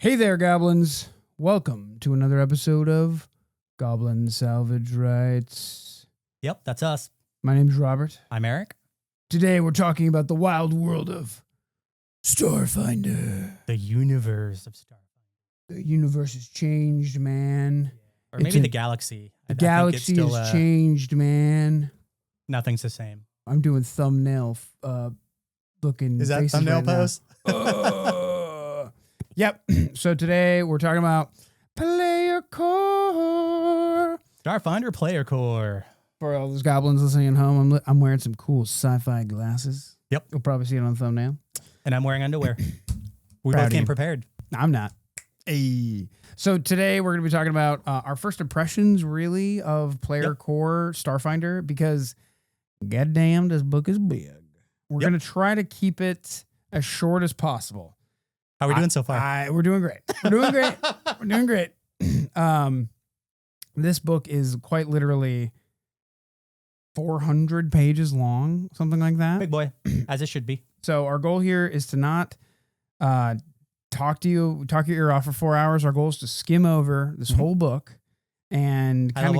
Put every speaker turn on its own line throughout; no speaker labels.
Hey there, goblins. Welcome to another episode of Goblin Salvage Rites.
Yep, that's us.
My name's Robert.
I'm Eric.
Today we're talking about the wild world of Starfinder.
The universe of Starfinder.
The universe has changed, man.
Or maybe the galaxy.
The galaxy has changed, man.
Nothing's the same.
I'm doing thumbnail looking
Is that
faces
thumbnail
right now.
pose?
Yep. So today we're talking about Player Core.
Starfinder Player Core.
For all those goblins listening at home, I'm wearing some cool sci-fi glasses.
Yep.
You'll probably see it on the thumbnail.
And I'm wearing underwear. We
Proud
both
of
came
you.
prepared.
I'm not. Hey. So today we're going to be talking about our first impressions, really, of Player Core Starfinder, because goddamn, this book is big. We're going to try to keep it as short as possible.
How are we doing so far?
We're doing great. We're doing great. We're doing great. This book is quite literally 400 pages long, something like that.
Big boy, as it should be.
So our goal here is to not talk your ear off for 4 hours. Our goal is to skim over this whole book and kind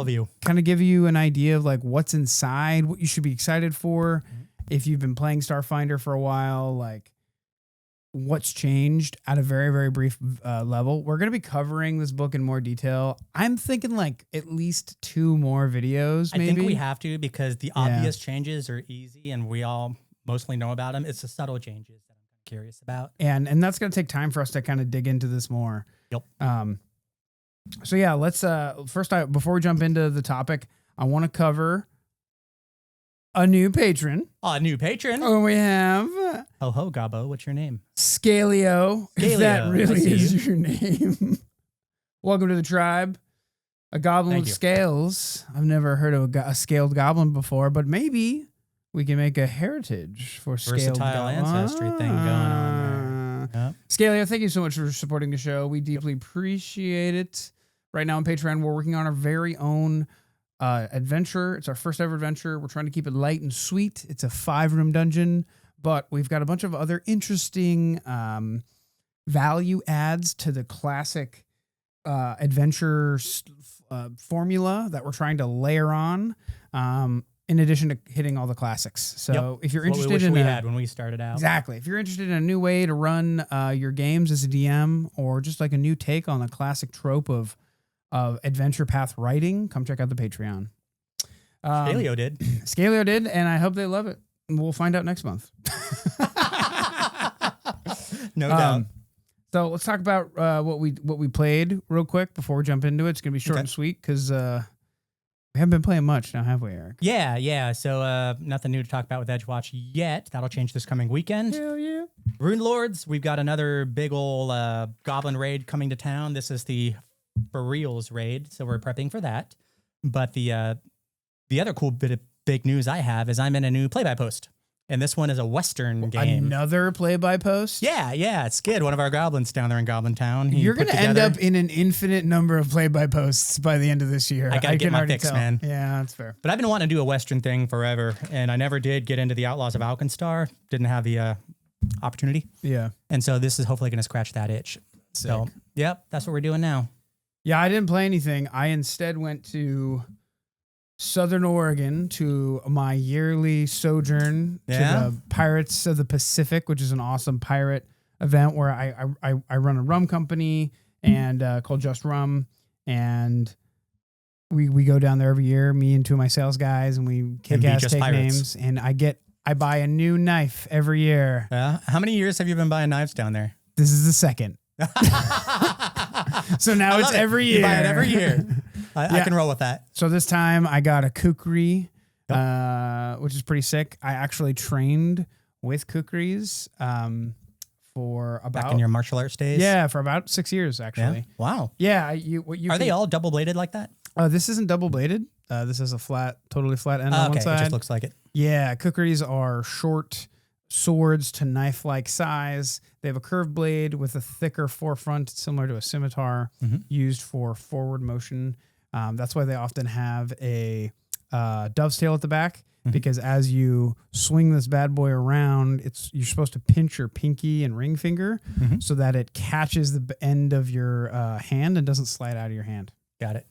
of give you an idea of like what's inside, what you should be excited for. If you've been playing Starfinder for a while, like what's changed at a very, very brief level. We're going to be covering this book in more detail. I'm thinking like at least 2 more videos, maybe.
I think we have to, because the obvious changes are easy and we all mostly know about them. It's the subtle changes that I'm curious about.
And that's going to take time for us to kind of dig into this more.
Yep.
So yeah, let's first, before we jump into the topic, I want to cover a new patron.
A new patron.
Oh, we have
Ho ho, Gobbo. What's your name?
Scalio. If that really is your name. Welcome to the tribe. A goblin with scales. I've never heard of a scaled goblin before, but maybe we can make a heritage for scaled
versatile ancestry thing going on there. Yep.
Scalio, thank you so much for supporting the show. We deeply appreciate it. Right now on Patreon, we're working on our very own adventure. It's our first ever adventure. We're trying to keep it light and sweet. It's a 5-room dungeon, but we've got a bunch of other interesting value adds to the classic adventure formula that we're trying to layer on, in addition to hitting all the classics. So if you're interested
what we had when we started out.
Exactly. If you're interested in a new way to run your games as a DM, or just like a new take on the classic trope of adventure path writing, come check out the Patreon.
Scalio did,
and I hope they love it. We'll find out next month.
No doubt.
So let's talk about what we played real quick before we jump into it. It's gonna be short and sweet because we haven't been playing much now, have we, Eric?
Yeah. So nothing new to talk about with Edgewatch yet. That'll change this coming weekend.
Hell yeah.
Rune Lords, we've got another big ol' goblin raid coming to town. This is the For Reals raid, so we're prepping for that. But the other cool bit of big news I have is I'm in a new play-by-post, and this one is a Western game.
Another play-by-post?
Yeah. Skid, one of our goblins down there in Goblin Town.
You're going to end up in an infinite number of play-by-posts by the end of this year.
I got to get my fix, man.
Yeah, that's fair.
But I've been wanting to do a Western thing forever, and I never did get into the Outlaws of Alkenstar. Didn't have the opportunity.
Yeah.
And so this is hopefully going to scratch that itch.
Sick.
So, yep, that's what we're doing now.
Yeah, I didn't play anything. I instead went to Southern Oregon to my yearly sojourn to the Pirates of the Pacific, which is an awesome pirate event where I run a rum company and called Just Rum, and we go down there every year, me and 2 of my sales guys, and we kick ass, take names, and I buy a new knife every year.
How many years have you been buying knives down there?
This is the second. So now it's every year.
You buy it every year. I can roll with that.
So this time I got a kukri, which is pretty sick. I actually trained with kukris for about...
Back in your martial arts days?
Yeah, for about 6 years, actually.
Yeah. Wow.
Yeah.
Are they all double-bladed like that?
This isn't double-bladed. This is a totally flat end on one side.
It just looks like it.
Yeah, kukris are short swords to knife-like size. They have a curved blade with a thicker forefront, similar to a scimitar, used for forward motion. That's why they often have a dove's tail at the back. because as you swing this bad boy around, you're supposed to pinch your pinky and ring finger so that it catches the end of your hand and doesn't slide out of your hand.
Got it.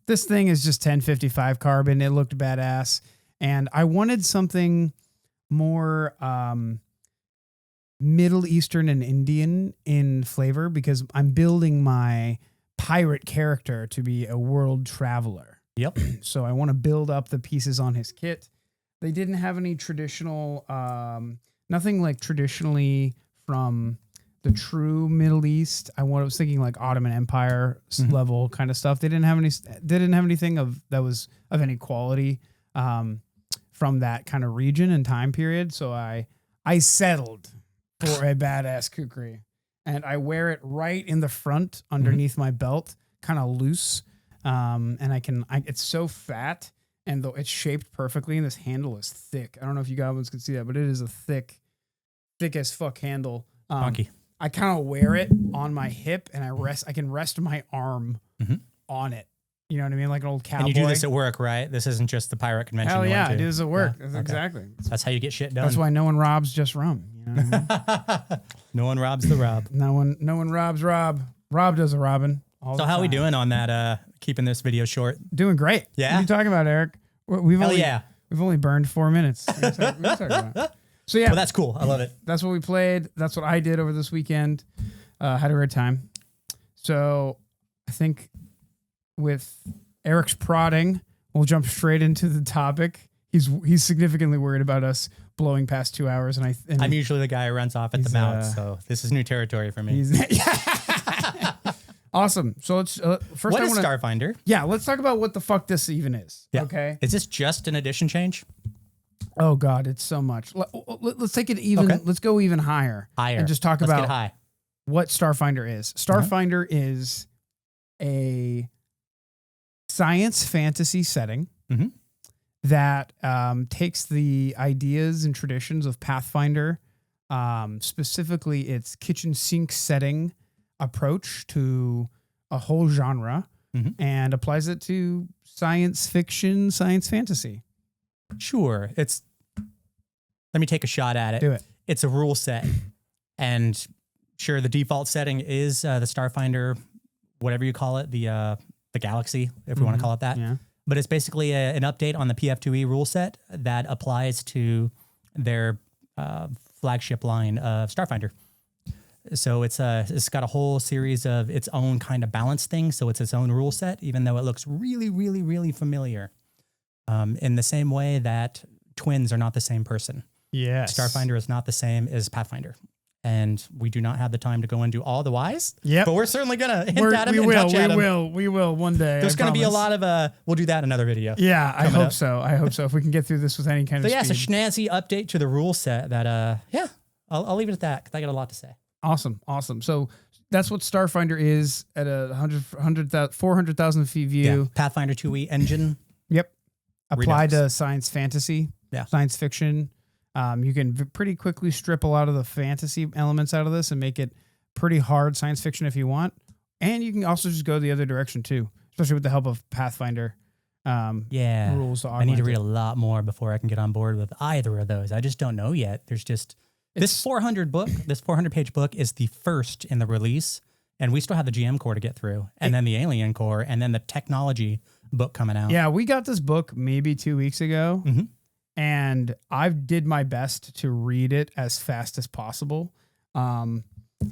This thing is just 1055 carbon. It looked badass, and I wanted something more Middle Eastern and Indian in flavor because I'm building my pirate character to be a world traveler.
Yep.
So I want to build up the pieces on his kit. They didn't have any traditional, nothing like traditionally from the true Middle East. I was thinking like Ottoman Empire level kind of stuff. They didn't have anything that was of any quality from that kind of region and time period. So I settled for a badass kukri, and I wear it right in the front underneath my belt, kind of loose. And it's so fat, and though it's shaped perfectly, and this handle is thick. I don't know if you goblins can see that, but it is a thick as fuck handle.
Funky.
I kind of wear it on my hip, and I can rest my arm on it. You know what I mean? Like an old cowboy.
And you do this at work, right? This isn't just the pirate convention.
Hell yeah, it is at work.
Yeah.
That's exactly.
That's how you get shit done.
That's why no one robs just rum. You know what I mean?
No one robs the Rob.
No one robs Rob. Rob does a robbing.
So how are we doing on that? Keeping this video short?
Doing great.
Yeah.
What are you talking about, Eric? We've only burned 4 minutes. What are you talking about? So yeah,
well, that's cool. I love it.
That's what we played. That's what I did over this weekend. Had a great time. So I think with Eric's prodding, we'll jump straight into the topic. He's significantly worried about us blowing past 2 hours, and
I'm usually the guy who runs off at the mouth, so this is new territory for me. Awesome. So let's first. What is Starfinder?
Yeah, let's talk about what the fuck this even is.
Yeah.
Okay.
Is this just an edition change?
Oh God, it's so much. Let's take it even. Okay. Let's go even higher.
Higher.
And just talk
let's
about
get high.
What Starfinder is. Starfinder is a science fantasy setting that takes the ideas and traditions of Pathfinder, specifically its kitchen sink setting approach to a whole genre, and applies it to science fiction, science fantasy.
Sure. Let me take a shot at it.
Do it.
It's a rule set. And sure, the default setting is the Starfinder, whatever you call it, the galaxy, if we want to call it that.
Yeah.
But it's basically an update on the PF2E rule set that applies to their flagship line of Starfinder. So it's got a whole series of its own kind of balance thing. So it's its own rule set, even though it looks really, really, really familiar. In the same way that twins are not the same person.
Yes.
Starfinder is not the same as Pathfinder. And we do not have the time to go into all the whys.
Yep.
But we're certainly going to hint at them and touch at them.
We will one day.
There's going to be a lot of, we'll do that in another video.
Yeah, I hope so. If we can get through this with any kind of speed.
So yeah, it's a schnazzy update to the rule set that, I'll leave it at that because I got a lot to say.
Awesome. So that's what Starfinder is at a 400,000 feet view.
Yeah. Pathfinder 2E engine.
Yep. Applied to science fantasy, science fiction. You can pretty quickly strip a lot of the fantasy elements out of this and make it pretty hard science fiction if you want. And you can also just go the other direction too, especially with the help of Pathfinder rules.
I need to read a lot more before I can get on board with either of those. I just don't know yet. There's just this 400-page book is the first in the release, and we still have the GM core to get through, and then the Alien core, and then the technology book coming out.
Yeah, we got this book maybe 2 weeks ago, and I did my best to read it as fast as possible. And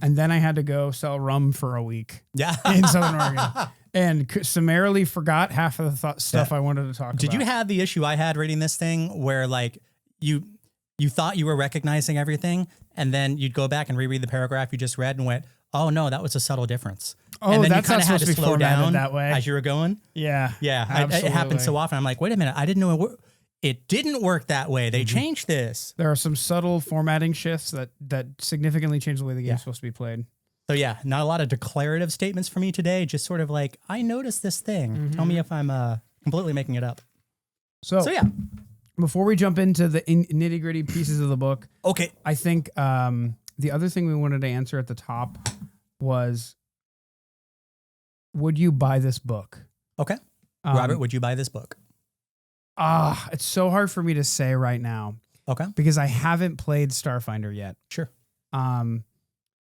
then I had to go sell rum for a week in Southern Oregon, and summarily forgot half of the stuff I wanted to talk about.
Did you have the issue I had reading this thing where like you thought you were recognizing everything, and then you'd go back and reread the paragraph you just read and went, oh no, that was a subtle difference.
Oh,
and then
that's
you kind of had to
supposed to be
slow down
that way
as you were going.
Yeah.
It happened so often. I'm like, wait a minute, I didn't know it didn't work that way. They changed this.
There are some subtle formatting shifts that significantly change the way the game's supposed to be played.
So yeah, not a lot of declarative statements for me today. Just sort of like, I noticed this thing. Tell me if I'm completely making it up.
So yeah. Before we jump into the nitty gritty pieces of the book,
okay,
I think the other thing we wanted to answer at the top was, would you buy this book?
Okay. Robert, would you buy this book?
It's so hard for me to say right now
Okay.
because I haven't played Starfinder yet.
Sure.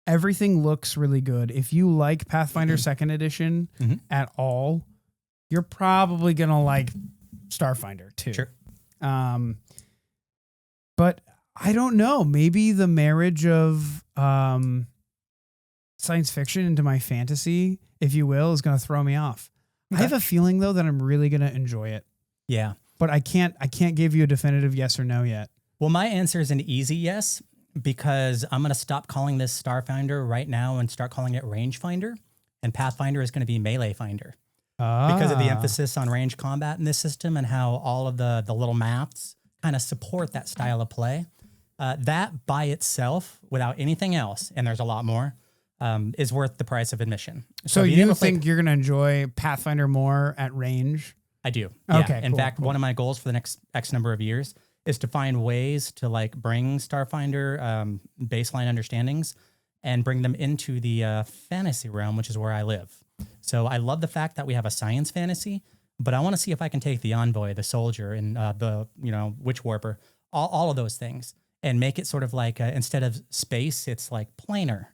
Everything looks really good. If you like Pathfinder Second Edition at all, you're probably gonna like Starfinder too.
Sure.
But I don't know. Maybe the marriage of science fiction into my fantasy, if you will, is gonna throw me off.
Okay.
I have a feeling though that I'm really gonna enjoy it.
Yeah.
But I can't give you a definitive yes or no yet.
Well, my answer is an easy yes, because I'm going to stop calling this Starfinder right now and start calling it Rangefinder. And Pathfinder is going to be Melee Finder because of the emphasis on range combat in this system and how all of the little maps kind of support that style of play. That by itself, without anything else, and there's a lot more, is worth the price of admission.
So you think you're going to enjoy Pathfinder more at range?
I do.
Okay.
Yeah. In fact, one of my goals for the next X number of years is to find ways to like bring Starfinder baseline understandings and bring them into the fantasy realm, which is where I live. So I love the fact that we have a science fantasy, but I want to see if I can take the Envoy, the soldier, and the Witchwarper, all of those things, and make it sort of like instead of space, it's like planar,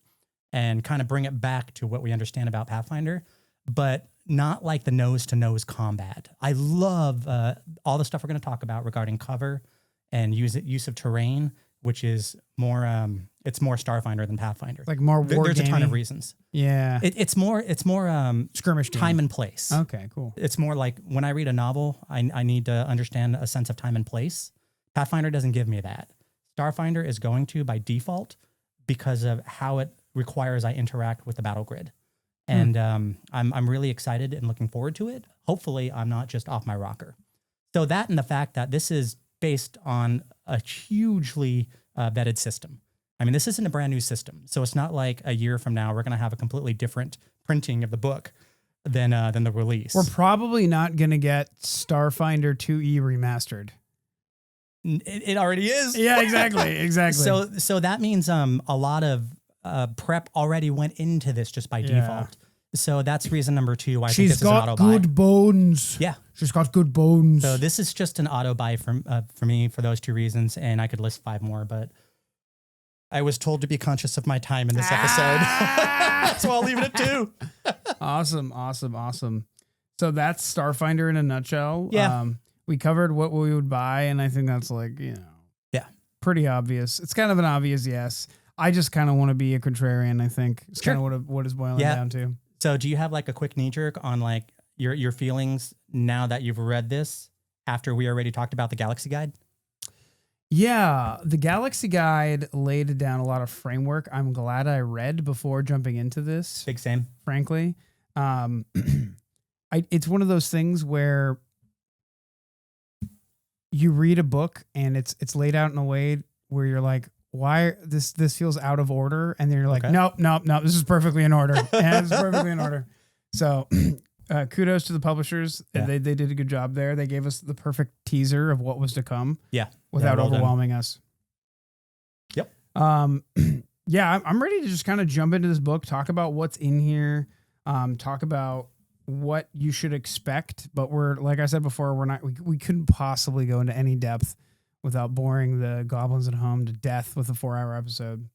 and kind of bring it back to what we understand about Pathfinder, but not like the nose-to-nose combat. I love all the stuff we're going to talk about regarding cover and use of terrain, which is more it's more Starfinder than Pathfinder.
Like more war
There's a ton
gaming?
of reasons.
Yeah.
It's more
Skirmish game.
time and place.
Okay, cool.
It's more like when I read a novel, I need to understand a sense of time and place. Pathfinder doesn't give me that. Starfinder is going to by default because of how it requires I interact with the battle grid. And I'm really excited and looking forward to it. Hopefully, I'm not just off my rocker. So that and the fact that this is based on a hugely vetted system. I mean, this isn't a brand new system. So it's not like a year from now, we're going to have a completely different printing of the book than the release.
We're probably not going to get Starfinder 2E remastered.
It already is.
Yeah, exactly.
So that means a lot of prep already went into this just by default. So that's reason number 2 why I think this is an auto buy.
She's got good bones.
Yeah.
She's got good bones.
So this is just an auto buy for me for those 2 reasons, and I could list 5 more, but I was told to be conscious of my time in this episode. So I'll leave it at 2.
Awesome. So that's Starfinder in a nutshell.
Yeah.
We covered what we would buy, and I think that's like, pretty obvious. It's kind of an obvious yes. I just kind of want to be a contrarian, I think. It's kind of what it's boiling down to.
So do you have like a quick knee jerk on like your feelings now that you've read this after we already talked about the Galaxy Guide?
Yeah, the Galaxy Guide laid down a lot of framework I'm glad I read before jumping into this.
Big same.
Frankly. It's one of those things where you read a book and it's laid out in a way where you're like, why this feels out of order, and then you're like, nope, this is perfectly in order. And it's perfectly in order. So kudos to the publishers. Yeah. They did a good job there. They gave us the perfect teaser of what was to come.
Yeah.
Without overwhelming us.
Yep.
Yeah, I'm ready to just kind of jump into this book, talk about what's in here, talk about what you should expect. But we're, like I said before, we couldn't possibly go into any depth without boring the goblins at home to death with a 4-hour episode.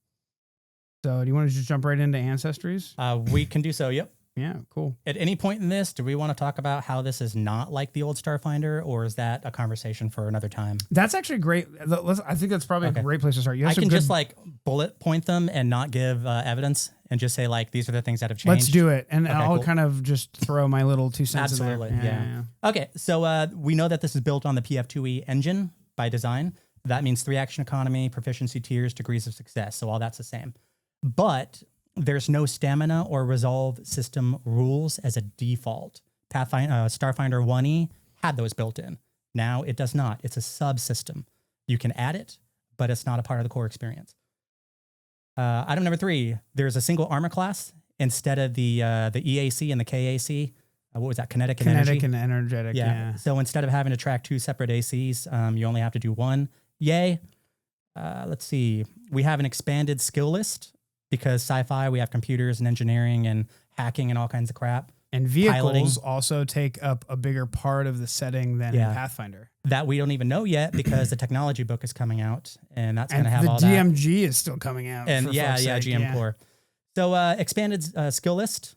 So do you want to just jump right into Ancestries?
We can do so. Yep.
Yeah, cool.
At any point in this, do we want to talk about how this is not like the old Starfinder, or is that a conversation for another time?
That's actually great. I think that's probably a great place to start.
I can just like bullet point them and not give evidence and just say like, these are the things that have changed.
Let's do it. And I'll kind of just throw my little 2 cents
Absolutely.
in there.
Yeah. Okay. So we know that this is built on the PF2E engine by design. That means 3 action economy, proficiency tiers, degrees of success. So all that's the same. But there's no stamina or resolve system rules as a default. Starfinder 1E had those built in. Now it does not. It's a subsystem. You can add it, but it's not a part of the core experience. Item number 3, there's a single armor class instead of the EAC and the KAC. What was that? Kinetic and energy?
Kinetic and energetic, yeah.
So instead of having to track 2 separate ACs, you only have to do 1. Yay. Let's see. We have an expanded skill list because Sci-Fi, we have computers and engineering and hacking and all kinds of crap.
And vehicles
piloting.
also take up a bigger part of the setting than in Pathfinder.
That we don't even know yet because the technology book is coming out, and that's going to have
the
all that.
DMG is still coming out.
And
for
yeah,
fuck's sake.
GM Core. So expanded skill list,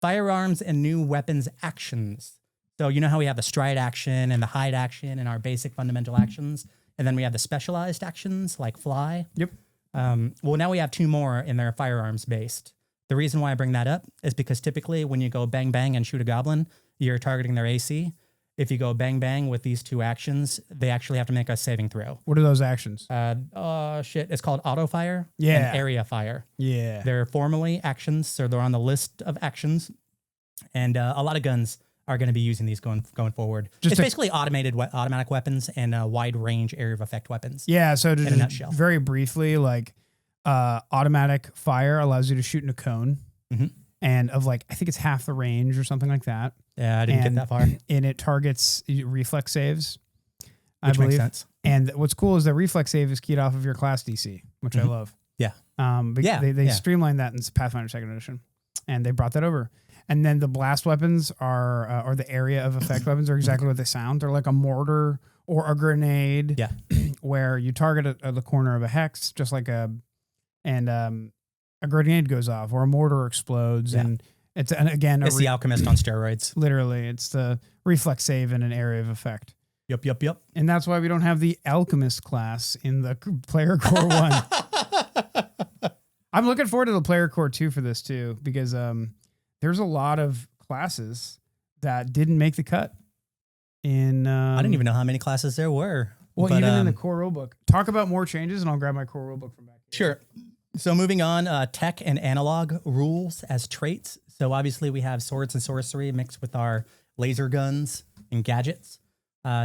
firearms and new weapons actions. So you know how we have the stride action and the hide action and our basic fundamental actions, and then we have the specialized actions like fly.
Yep.
Well, now we have 2 more in their firearms based. The reason why I bring that up is because typically when you go bang bang and shoot a goblin, you're targeting their AC. If you go bang bang with these 2 actions, they actually have to make a saving throw.
What are those actions?
It's called auto fire
Yeah.
and area fire.
Yeah.
They're formally actions, so they're on the list of actions, and a lot of guns are going to be using these going forward. It's basically automatic weapons and wide range area of effect weapons.
Yeah, so
in a nutshell.
Very briefly, like automatic fire allows you to shoot in a cone, and of like I think it's half the range or something like that.
Yeah, I didn't get that far.
And it targets reflex saves,
Which makes sense.
And what's cool is that reflex save is keyed off of your class DC, which I love.
Yeah.
They streamlined that in Pathfinder 2nd Edition, and they brought that over. And then the blast weapons are, or the area of effect weapons are exactly what they sound. They're like a mortar or a grenade, where you target the corner of a hex, just like a grenade goes off or a mortar explodes, and it's it's
the alchemist on steroids.
Literally, it's the reflex save in an area of effect.
Yep.
And that's why we don't have the alchemist class in the player core 1. I'm looking forward to the player core 2 for this too, because there's a lot of classes that didn't make the cut. I
didn't even know how many classes there were.
Well, even in the core rulebook. Talk about more changes, and I'll grab my core rulebook from back here.
Sure. So moving on, tech and analog rules as traits. So obviously we have swords and sorcery mixed with our laser guns and gadgets.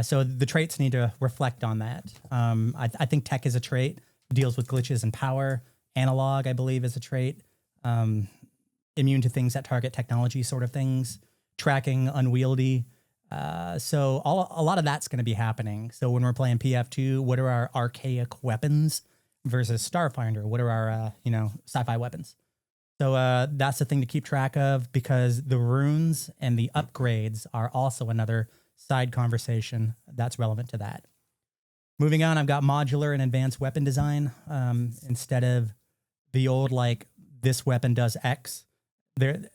So the traits need to reflect on that. I think tech is a trait, deals with glitches and power. Analog, I believe, is a trait. Immune to things that target technology sort of things. Tracking, unwieldy. So a lot of that's going to be happening. So when we're playing PF2, what are our archaic weapons versus Starfinder? What are our, sci-fi weapons? So that's the thing to keep track of, because the runes and the upgrades are also another side conversation that's relevant to that. Moving on, I've got modular and advanced weapon design. Instead of the old, like, this weapon does X.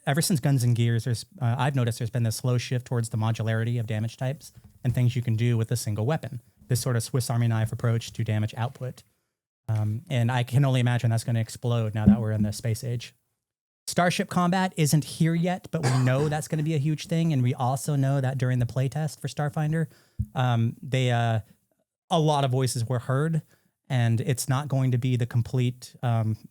Ever since Guns and Gears, I've noticed there's been this slow shift towards the modularity of damage types and things you can do with a single weapon. This sort of Swiss Army knife approach to damage output. And I can only imagine that's going to explode now that we're in the space age. Starship combat isn't here yet, but we know that's going to be a huge thing. And we also know that during the playtest for Starfinder, a lot of voices were heard, and it's not going to be the complete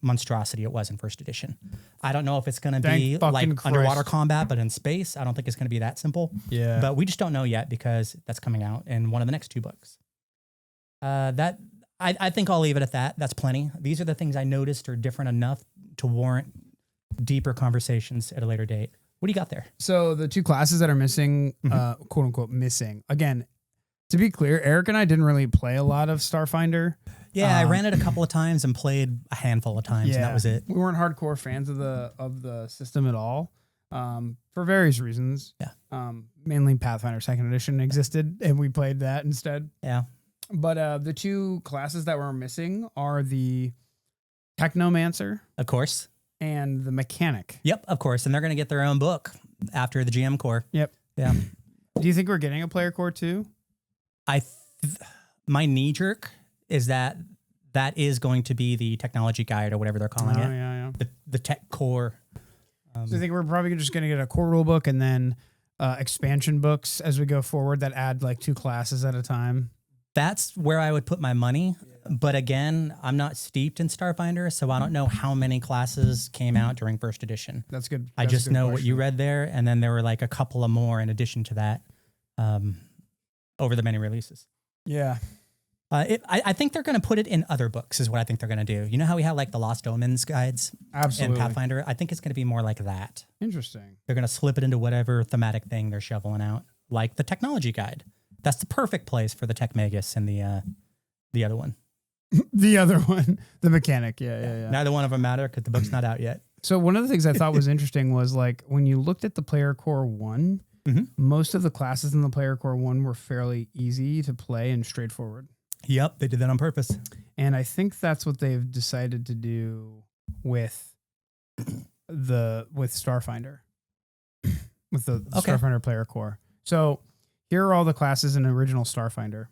monstrosity it was in first edition. I don't know if it's going to be like underwater combat, but in space. I don't think it's going to be that simple.
Yeah.
But we just don't know yet, because that's coming out in one of the next 2 books. I think I'll leave it at that. That's plenty. These are the things I noticed are different enough to warrant deeper conversations at a later date. What do you got there?
So the 2 classes that are missing, quote unquote missing. Again, to be clear, Eric and I didn't really play a lot of Starfinder.
Yeah, I ran it a couple of times and played a handful of times, and that was it.
We weren't hardcore fans of the system at all, for various reasons.
Yeah.
Mainly Pathfinder 2nd Edition existed, and we played that instead.
Yeah.
But the 2 classes that were missing are the Technomancer,
of course,
and the Mechanic.
Yep, of course, and they're going to get their own book after the GM core.
Yep.
Yeah.
Do you think we're getting a player core too?
My knee jerk is that is going to be the technology guide or whatever they're calling it.
Yeah.
The tech core.
So I think we're probably just going to get a core rule book and then expansion books as we go forward that add like 2 classes at a time.
That's where I would put my money. Yeah. But again, I'm not steeped in Starfinder, so I don't know how many classes came out during first edition.
That's good.
I just know what you read there, and then there were like a couple of more in addition to that over the many releases.
Yeah.
I think they're going to put it in other books is what I think they're going to do. You know how we have like the Lost Omens guides
Absolutely.
in Pathfinder? I think it's going to be more like that.
Interesting.
They're going to slip it into whatever thematic thing they're shoveling out, like the technology guide. That's the perfect place for the Tech Magus and the other one.
The other one, the Mechanic. Yeah.
Neither one of them matter because the book's not out yet.
So one of the things I thought was interesting was like when you looked at the Player Core 1, most of the classes in the Player Core 1 were fairly easy to play and straightforward.
Yep, they did that on purpose.
And I think that's what they've decided to do with Starfinder. With the Starfinder Player Core. So here are all the classes in original Starfinder.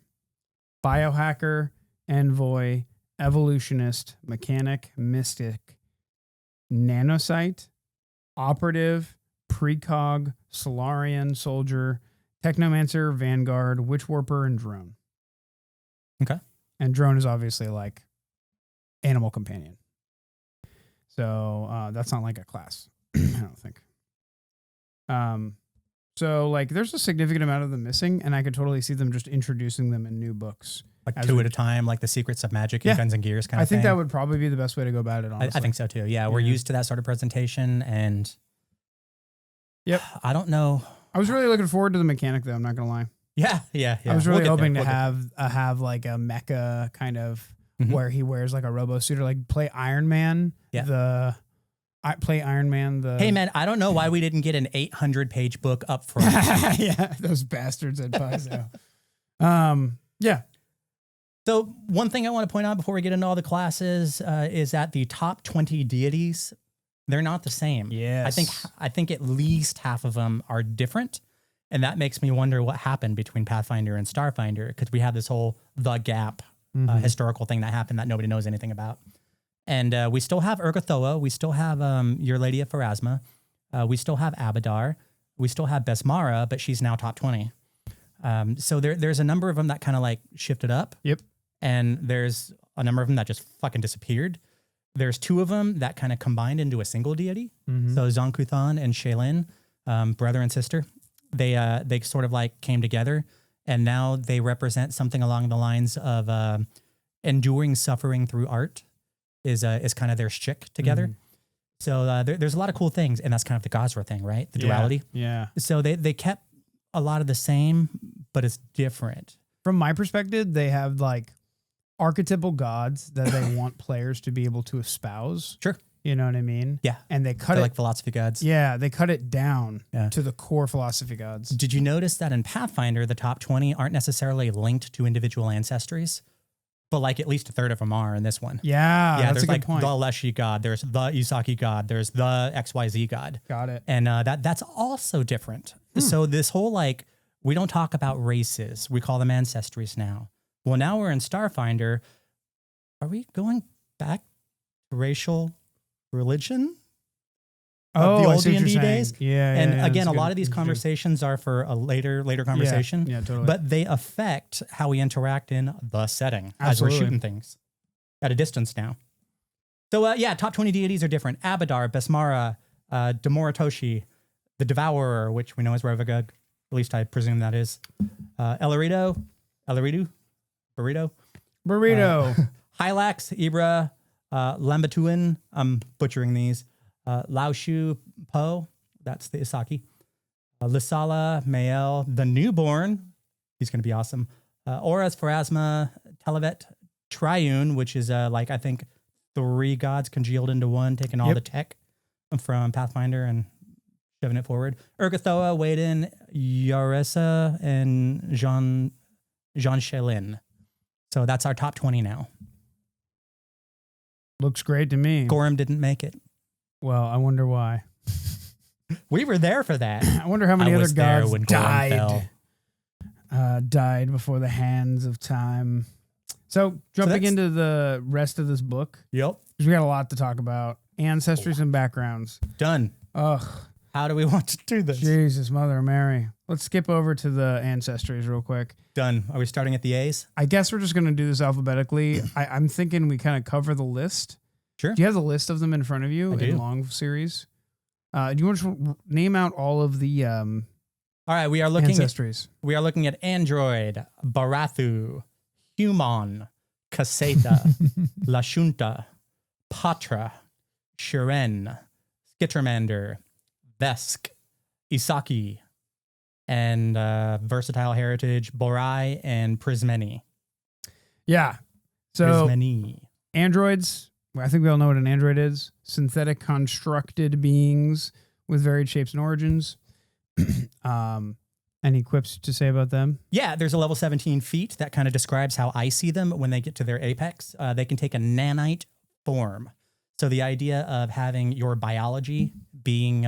Biohacker, Envoy, Evolutionist, Mechanic, Mystic, Nanocyte, Operative, Precog, Solarian, Soldier, Technomancer, Vanguard, Witchwarper, and Drone.
Okay. And
Drone is obviously like animal companion. So that's not like a class, I don't think. So like there's a significant amount of them missing, and I could totally see them just introducing them in new books.
Like two at a time, like the Secrets of Magic and Guns and Gears kind of thing.
I think that would probably be the best way to go about it, honestly.
I think so too. Yeah, we're used to that sort of presentation, and I don't know.
I was really looking forward to the mechanic, though. I'm not gonna lie.
Yeah.
I was really hoping to have like a mecha kind of where he wears like a robo suit, or like play Iron Man. Yeah. Play Iron Man.
Hey man, I don't know why we didn't get an 800-page book up front.
Yeah, those bastards at Paizo. Yeah.
So one thing I want to point out before we get into all the classes is that the top 20 deities, they're not the same.
Yes.
I think at least half of them are different. And that makes me wonder what happened between Pathfinder and Starfinder, because we have this whole The Gap historical thing that happened that nobody knows anything about. And we still have Urgathoa. We still have Your Lady of Pharasma. We still have Abadar. We still have Besmara, but she's now top 20. So there's a number of them that kind of like shifted up.
Yep.
And there's a number of them that just fucking disappeared. There's two of them that kind of combined into a single deity. So Zonkuthan and Shaylin, brother and sister, they sort of like came together, and now they represent something along the lines of enduring suffering through art is kind of their shtick together. So there's a lot of cool things, and that's kind of the Gosra thing, right? The duality.
Yeah.
So they kept a lot of the same, but it's different.
From my perspective, they have like archetypal gods that they want players to be able to espouse.
Sure.
You know what I mean?
Yeah.
And they cut it
like philosophy gods.
Yeah, they cut it down to the core philosophy gods.
Did you notice that in Pathfinder, the top 20 aren't necessarily linked to individual ancestries? But like at least a third of them are in this one.
Yeah, that's
there's
a good
like
point.
the Leshy god, there's the Isaki god, there's the XYZ god.
Got it.
And that's also different. So this whole like, we don't talk about races. We call them ancestries now. Well, now we're in Starfinder. Are we going back to racial religion? Of the old D&D days?
Yeah.
And again, a lot of these conversations are for a later conversation.
Yeah, totally.
But they affect how we interact in the setting as
Absolutely.
we're shooting things at a distance now. So top 20 deities are different. Abadar, Besmara, Demoratoshi, the Devourer, which we know as Revagug. At least I presume that is. Burrito. Hylax, Ibra, Lambatuin, I'm butchering these. Laoshu Po, that's the Isaki. Lysala, Mael, the Newborn, he's going to be awesome. Auras, Pharasma, Televet, Triune, which is like, I think, 3 gods congealed into one, taking all the tech from Pathfinder and shoving it forward. Urgathoa, Waden, Yaresa, and Jean Shaylin. So that's our top 20 now.
Looks great to me.
Gorham didn't make it.
Well, I wonder why.
We were there for that.
I wonder how many other gods
died.
Died before the hands of time. So jumping into the rest of this book.
Yep.
We got a lot to talk about. Ancestries and backgrounds.
Done.
Ugh.
How do we want to do this?
Jesus, Mother Mary. Let's skip over to the Ancestries real quick.
Done. Are we starting at the A's?
I guess we're just going to do this alphabetically. I'm thinking we kind of cover the list.
Sure.
Do you have the list of them in front of you in long series? Do you want to name out all of the
all right, we are looking
ancestries?
We are looking at Android, Barathu, Human, Kaseta, Lashunta, Pahtra, Shiren, Skittermander, Vesk, Isaki, and Versatile Heritage, Borai, and Prismeni.
Yeah. So
Prismeni.
Androids, I think we all know what an android is. Synthetic constructed beings with varied shapes and origins. Any quips to say about them?
Yeah, there's a level 17 feat that kind of describes how I see them when they get to their apex. They can take a nanite form. So the idea of having your biology being,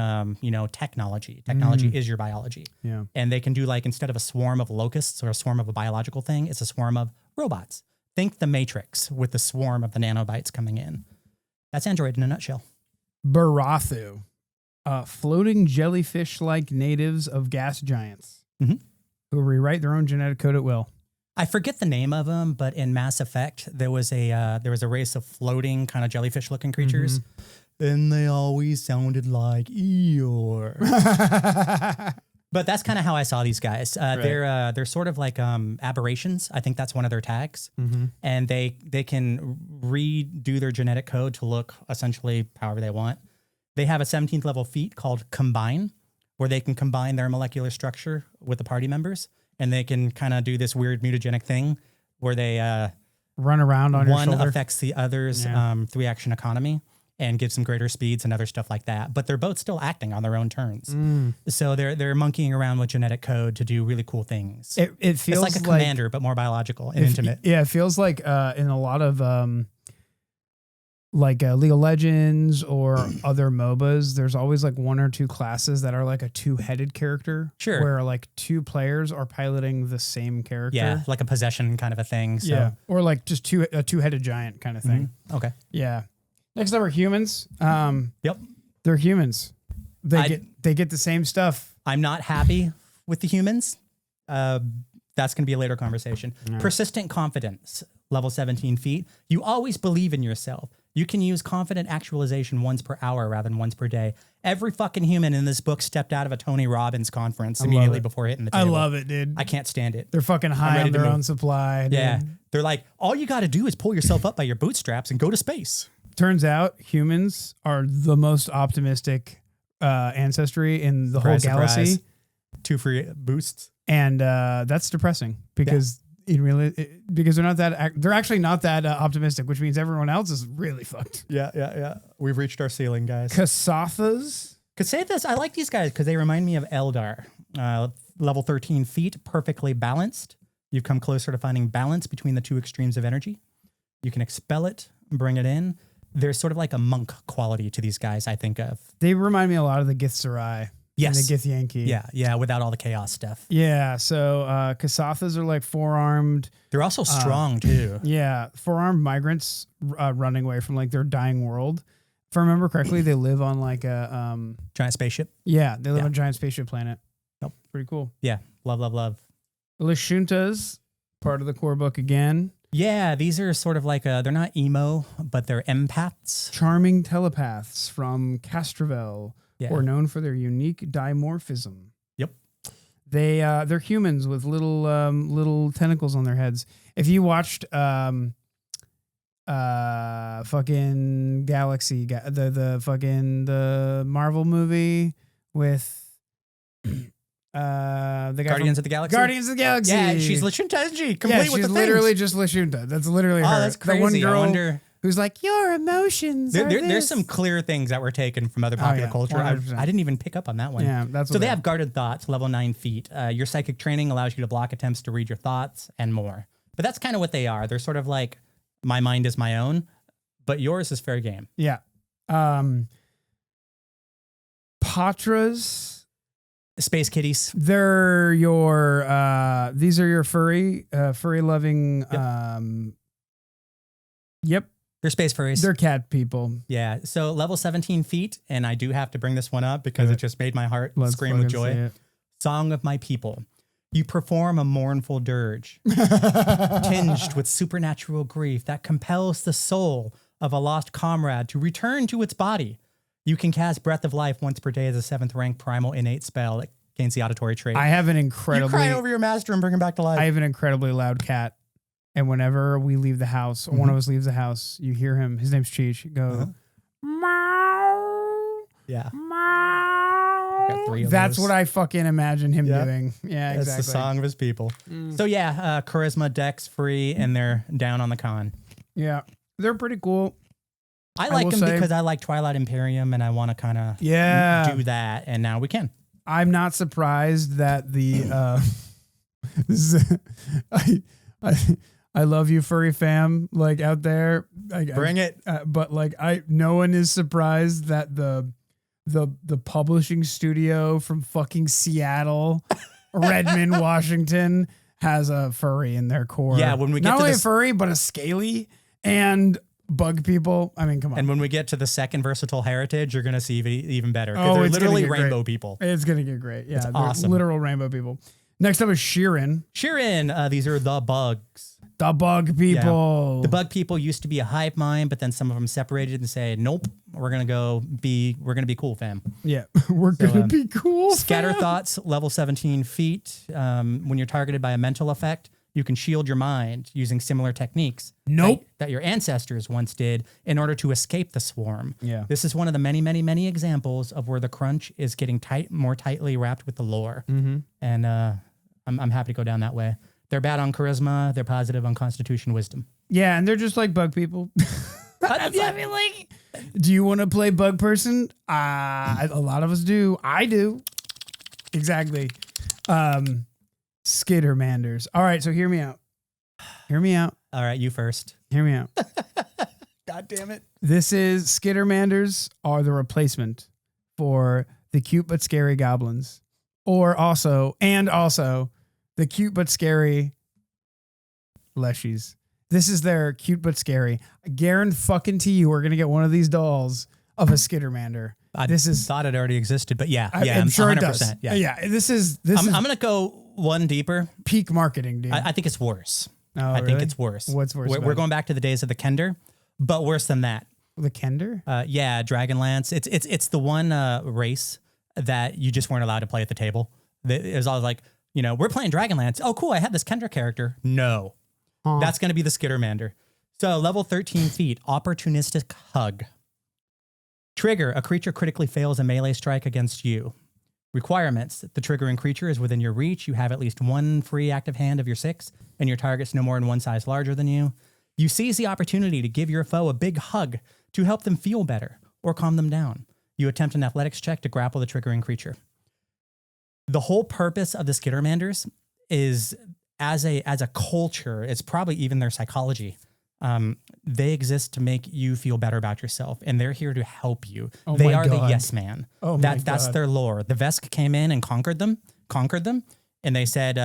technology. Technology is your biology.
Yeah.
And they can do like, instead of a swarm of locusts or a swarm of a biological thing, it's a swarm of robots. Think the Matrix with the swarm of the nanobites coming in. That's Android in a nutshell.
Barathu. Floating jellyfish-like natives of gas giants who rewrite their own genetic code at will.
I forget the name of them, but in Mass Effect, there was a race of floating kind of jellyfish-looking creatures, and they always sounded like Eeyore. But that's kind of how I saw these guys. Right. They're sort of like aberrations. I think that's one of their tags, and they can redo their genetic code to look essentially however they want. They have a 17th level feat called Combine, where they can combine their molecular structure with the party members, and they can kind of do this weird mutagenic thing where they
run around on your shoulder.
One affects the other's 3-action economy and gives them greater speeds and other stuff like that. But they're both still acting on their own turns. So they're monkeying around with genetic code to do really cool things.
It feels
like a commander, but more biological and intimate.
Yeah, it feels like in a lot of League of Legends or other MOBAs, there's always like one or two classes that are like a two-headed character.
Sure.
Where like two players are piloting the same character.
Yeah, like a possession kind of a thing. So.
Yeah. Or like just a two-headed giant kind of thing.
Okay.
Yeah. Next up are humans.
Yep.
They're humans. They get the same stuff.
I'm not happy with the humans. That's going to be a later conversation. Right. Persistent confidence, level 17 feat. You always believe in yourself. You can use confident actualization once per hour rather than once per day. Every fucking human in this book stepped out of a Tony Robbins conference immediately before hitting the table.
I love it, dude.
I can't stand it.
They're fucking high on their own supply.
Yeah. They're like, all you got to do is pull yourself up by your bootstraps and go to space.
Turns out humans are the most optimistic ancestry in the whole galaxy.
Surprise. 2 free boosts.
And that's depressing because because they're actually not that optimistic, which means everyone else is really fucked.
Yeah. We've reached our ceiling, guys.
Kasathas.
I like these guys because they remind me of Eldar. Level 13 feat, perfectly balanced. You've come closer to finding balance between the two extremes of energy. You can expel it, bring it in. There's sort of like a monk quality to these guys, I think of.
They remind me a lot of the Gith Sarai.
Yes.
And the Gith Yankee.
Yeah, without all the chaos stuff.
Yeah, so Kasathas are like four-armed.
They're also strong, too.
Yeah, four-armed migrants running away from like their dying world. If I remember correctly, they live on like a...
giant spaceship?
Yeah, they live on a giant spaceship planet.
Yep.
Pretty cool.
Yeah, love.
Lashuntas, part of the core book again.
Yeah, these are sort of like, they're not emo, but they're empaths.
Charming telepaths from Castrovel. Yeah. Or known for their unique dimorphism.
Yep.
They're humans with little tentacles on their heads. If you watched fucking Galaxy, the Marvel movie with the guy
Guardians of the Galaxy.
Guardians of the Galaxy.
Yeah, she's Lashunta, isn't she? Complete with the
she's literally just Lashunta. That's literally her.
That's crazy.
The one girl
I wonder.
Who's like, your emotions
there's some clear things that were taken from other popular culture. I didn't even pick up on that one.
Yeah, that's
so they have guarded thoughts, level 9 feat. Your psychic training allows you to block attempts to read your thoughts and more. But that's kind of what they are. They're sort of like, my mind is my own, but yours is fair game.
Yeah. Patras.
Space kitties.
They're your, these are your furry loving, Yep.
They're space furries.
They're cat people.
Yeah. So level 17 feat, and I do have to bring this one up because it just made my heart scream with joy. Song of my people. You perform a mournful dirge, tinged with supernatural grief that compels the soul of a lost comrade to return to its body. You can cast Breath of Life once per day as a 7th rank primal innate spell. It gains the auditory trait.
I have an incredibly...
You cry over your master and bring him back to life.
I have an incredibly loud cat. And whenever we leave the house, or one of us leaves the house, you hear him. His name's Cheech. Go, meow.
Yeah.
Meow. That's what I fucking imagine him doing. Yeah, exactly.
That's the song of his people. So yeah, charisma, dex free, and they're down on the con.
Yeah, they're pretty cool.
I like them because I like Twilight Imperium and I want to kind of do that. And now we can.
I'm not surprised that the this is, I love you, furry fam, like out there.
Bring it.
But like no one is surprised that the publishing studio from fucking Seattle, Redmond, Washington, has a furry in their core.
Yeah, when we get
not
to
only a furry, but a scaly and bug people. I mean, come on.
And when we get to the second versatile heritage, you're gonna see even better.
Oh,
they're
it's
literally rainbow people.
It's gonna get great. Yeah,
it's
they're
awesome.
Literal rainbow people. Next up is Sheeran.
These are the bugs.
The bug people.
Yeah. The bug people used to be a hive mind, but then some of them separated and said, "Nope, we're gonna be cool, fam."
Yeah, we're gonna be cool.
Scatter thoughts, level 17 feet. When you're targeted by a mental effect, you can shield your mind using similar techniques.
Nope.
That your ancestors once did in order to escape the swarm.
Yeah.
This is one of the many, many, many examples of where the crunch is getting more tightly wrapped with the lore.
Mm-hmm.
And I'm happy to go down that way. They're bad on charisma. They're positive on constitution wisdom.
Yeah, and they're just like bug people. I mean, like, do you want to play bug person? A lot of us do. I do. Exactly. Skittermanders. All right, so hear me out. Hear me out.
All right, you first.
Hear me out.
God damn it.
This is Skittermanders are the replacement for the cute but scary goblins. Also the cute but scary leshies. This is their cute but scary. Guarantee you we're gonna get one of these dolls of a Skittermander.
I thought it already existed, but I'm
sure
100%.
it does. Yeah.
I'm gonna go one deeper.
Peak marketing, dude.
I think it's worse.
Oh,
I think it's worse.
What's worse?
We're going back to the days of the Kender, but worse than that.
The Kender?
Yeah, Dragonlance. It's the one race that you just weren't allowed to play at the table. It was always like, we're playing Dragonlance. Oh, cool. I have this Kender character. No. That's going to be the Skittermander. So level 13 feet, opportunistic hug. Trigger, a creature critically fails a melee strike against you. Requirements, the triggering creature is within your reach. You have at least one free active hand of your 6, and your target's no more than one size larger than you. You seize the opportunity to give your foe a big hug to help them feel better or calm them down. You attempt an athletics check to grapple the triggering creature. The whole purpose of the Skittermanders is as a culture, it's probably even their psychology. They exist to make you feel better about yourself, and they're here to help you. They are the yes man.
Oh
that's their lore. The Vesk came in and conquered them, and they said,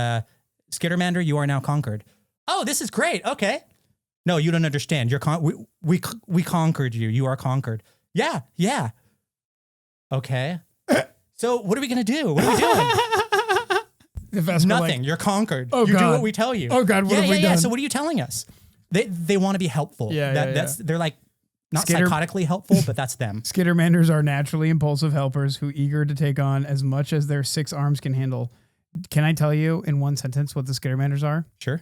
Skittermander, you are now conquered. Oh, this is great. Okay. No, you don't understand. We conquered you. You are conquered. Yeah. Okay. So what are we going to do? What are we doing?
The Vesk
Nothing. You're conquered.
Oh,
you
God.
do what we tell you.
Oh, God. What have we done?
So what are you telling us? They want to be helpful. They're like not psychotically helpful, but that's them.
Skittermanders are naturally impulsive helpers who eager to take on as much as their 6 arms can handle. Can I tell you in one sentence what the Skittermanders are?
Sure.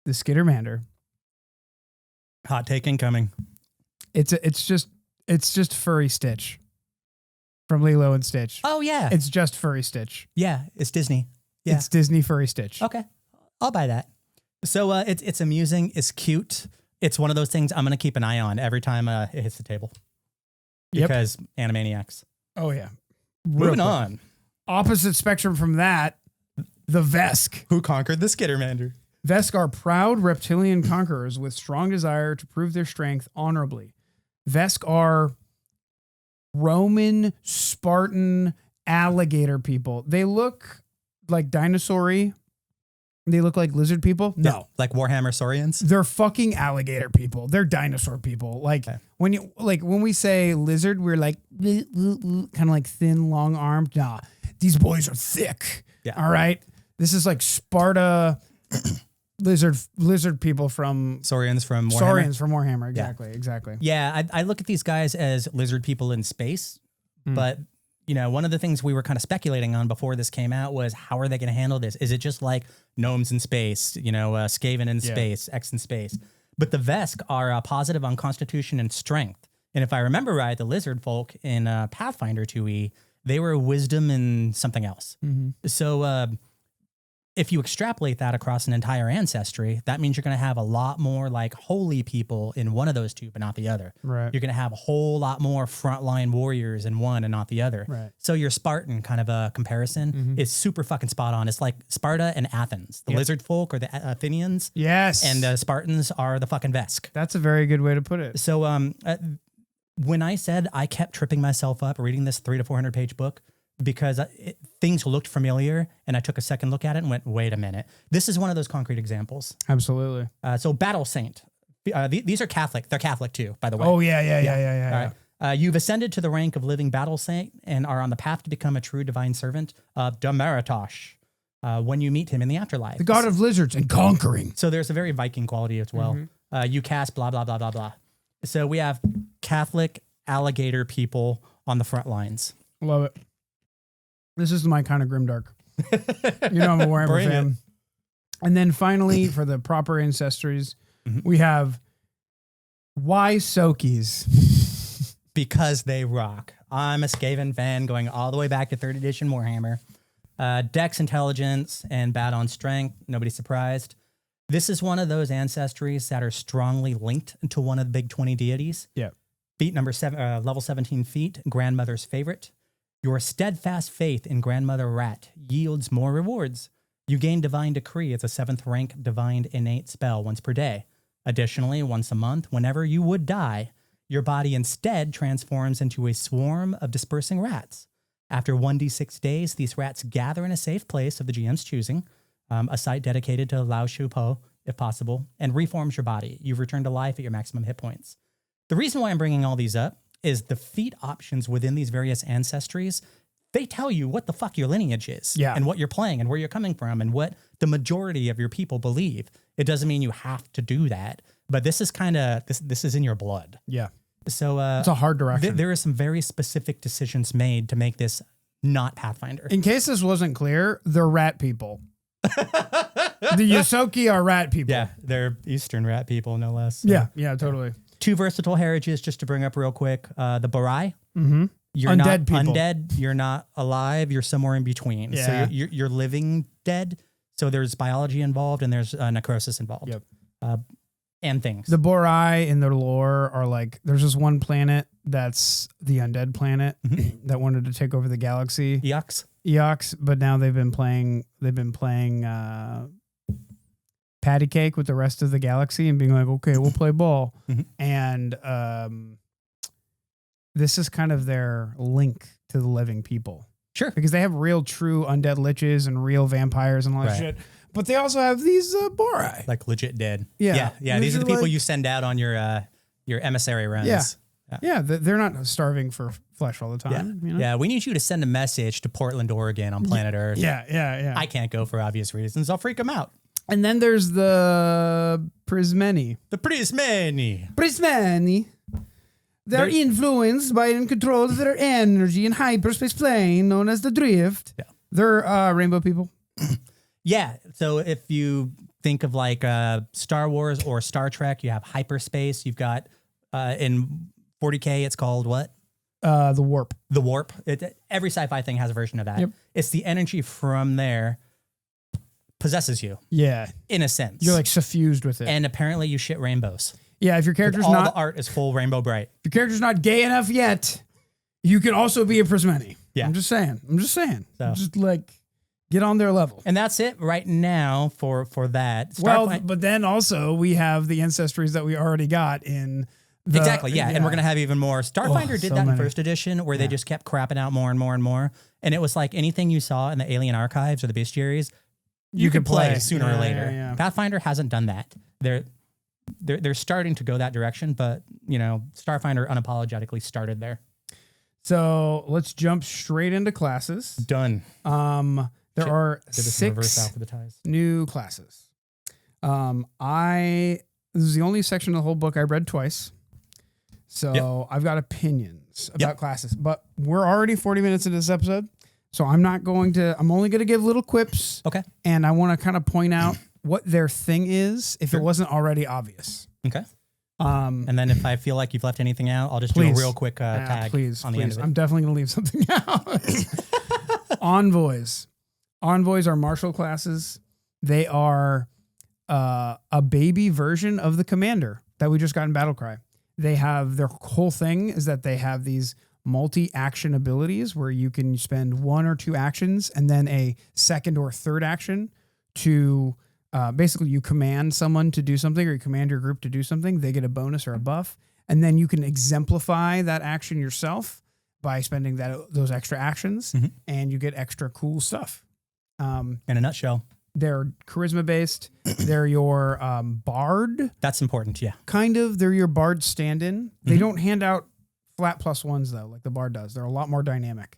The Skittermander.
Hot take incoming.
It's just furry Stitch from Lilo and Stitch.
Oh yeah.
It's just furry Stitch.
Yeah, it's Disney. Yeah.
It's Disney furry Stitch.
Okay. I'll buy that. So it's amusing, it's cute. It's one of those things I'm going to keep an eye on every time it hits the table. Because Animaniacs.
Oh yeah.
Moving on.
Opposite spectrum from that, the Vesk.
Who conquered the Skittermander?
Vesk are proud reptilian conquerors with strong desire to prove their strength honorably. Vesk are Roman, Spartan, alligator people. They look like dinosaur-y. They look like lizard people. No.
Like Warhammer Saurians?
They're fucking alligator people. They're dinosaur people. Like when we say lizard, we're like kind of like thin, long armed. Nah, these boys are thick.
Yeah.
All right. This is like Sparta lizard people from
Saurians from Warhammer.
Saurians from Warhammer. Exactly.
Yeah, I look at these guys as lizard people in space, but one of the things we were kind of speculating on before this came out was how are they going to handle this? Is it just like gnomes in space, Skaven in space, X in space? But the Vesk are positive on constitution and strength. And if I remember right, the lizard folk in Pathfinder 2e, they were wisdom and something else. Mm-hmm. So if you extrapolate that across an entire ancestry, that means you're going to have a lot more like holy people in one of those two, but not the other.
Right.
You're going to have a whole lot more frontline warriors in one and not the other.
Right.
So your Spartan kind of a comparison is super fucking spot on. It's like Sparta and Athens. The lizard folk are the Athenians.
Yes.
And the Spartans are the fucking Vesk.
That's a very good way to put it.
So when I said I kept tripping myself up reading this 300 to 400 page book, because things looked familiar, and I took a second look at it and went, wait a minute. This is one of those concrete examples.
Absolutely.
So Battle Saint. These are Catholic. They're Catholic too, by the way.
Oh, yeah.
All right. You've ascended to the rank of living Battle Saint and are on the path to become a true divine servant of Damaratosh when you meet him in the afterlife.
The god of lizards and conquering.
So there's a very Viking quality as well. You cast blah, blah, blah, blah, blah. So we have Catholic alligator people on the front lines.
Love it. This is my kind of grimdark. You know I'm a Warhammer fan. And then finally, for the proper ancestries, we have why Sokies?
Because they rock. I'm a Skaven fan going all the way back to 3rd edition Warhammer. Dex intelligence and bad on strength. Nobody's surprised. This is one of those ancestries that are strongly linked to one of the big 20 deities.
Yeah.
Feat number 7, level 17 feat, grandmother's favorite. Your steadfast faith in Grandmother Rat yields more rewards. You gain Divine Decree as a 7th rank Divine Innate spell once per day. Additionally, once a month, whenever you would die, your body instead transforms into a swarm of dispersing rats. After 1d6 days, these rats gather in a safe place of the GM's choosing, a site dedicated to Lao Shu Po, if possible, and reforms your body. You've returned to life at your maximum hit points. The reason why I'm bringing all these up is the feat options within these various ancestries, they tell you what the fuck your lineage is and what you're playing and where you're coming from and what the majority of your people believe. It doesn't mean you have to do that, but this is kind of, this is in your blood.
Yeah.
So
it's a hard direction.
There are some very specific decisions made to make this not Pathfinder.
In case this wasn't clear, they're rat people. The Yosoki are rat people.
Yeah, they're Eastern rat people, no less. So.
Yeah, totally.
2 versatile heritages, just to bring up real quick. The Barai. You're
undead
not
people.
Undead. You're not alive. You're somewhere in between.
Yeah.
So you're living dead. So there's biology involved and there's necrosis involved.
Yep.
And things.
The Borai in their lore are like, there's this one planet that's the undead planet that wanted to take over the galaxy. Eox, but now they've been playing patty cake with the rest of the galaxy and being like, okay, we'll play ball. And this is kind of their link to the living people.
Sure.
Because they have real true undead liches and real vampires and all that shit. But they also have these Borai.
Like legit dead.
Yeah.
These are the people you send out on your emissary runs.
Yeah, they're not starving for flesh all the time.
Yeah.
You know?
Yeah, we need you to send a message to Portland, Oregon on planet Earth.
Yeah.
I can't go for obvious reasons. I'll freak them out.
And then there's the Prismeni.
The Prismeni.
They're influenced by and controlled their energy in hyperspace plane known as the Drift. Yeah. They're rainbow people.
Yeah. So if you think of like Star Wars or Star Trek, you have hyperspace. You've got in 40K, it's called what?
The Warp.
The Warp. Every sci-fi thing has a version of that. Yep. It's the energy from there possesses you.
Yeah.
In a sense.
You're like suffused with it.
And apparently you shit rainbows.
Yeah, if your character's
all
not...
the art is full rainbow bright.
If your character's not gay enough yet, you can also be a Prismeni.
Yeah.
I'm just saying.
So.
Just like, get on their level.
And that's it right now for that.
But then also we have the ancestries that we already got in...
Exactly, yeah. And we're going to have even more. Starfinder did that in 1st edition where they just kept crapping out more and more and more. And it was like anything you saw in the Alien Archives or the Bestiaries, you could play sooner or later.
Yeah.
Pathfinder hasn't done that. They're starting to go that direction, but you know, Starfinder unapologetically started there.
So let's jump straight into classes.
Done.
There are 6 new classes. This is the only section of the whole book I read twice. So I've got opinions about classes, but we're already 40 minutes into this episode. So I'm only going to give little quips.
Okay.
And I want to kind of point out what their thing is if it wasn't already obvious.
Okay. And then if I feel like you've left anything out, I'll just do a real quick tag on the end of it.
I'm definitely going to leave something out. Envoys. Envoys are martial classes. They are a baby version of the commander that we just got in Battlecry. They have their whole thing is that they have these multi-action abilities where you can spend 1 or 2 actions and then a second or third action to basically you command someone to do something or you command your group to do something. They get a bonus or a buff. And then you can exemplify that action yourself by spending those extra actions and you get extra cool stuff.
In a nutshell.
They're charisma based. They're your bard.
That's important, yeah.
Kind of. They're your bard stand-in. They don't hand out flat +1s though, like the bard does. They're a lot more dynamic,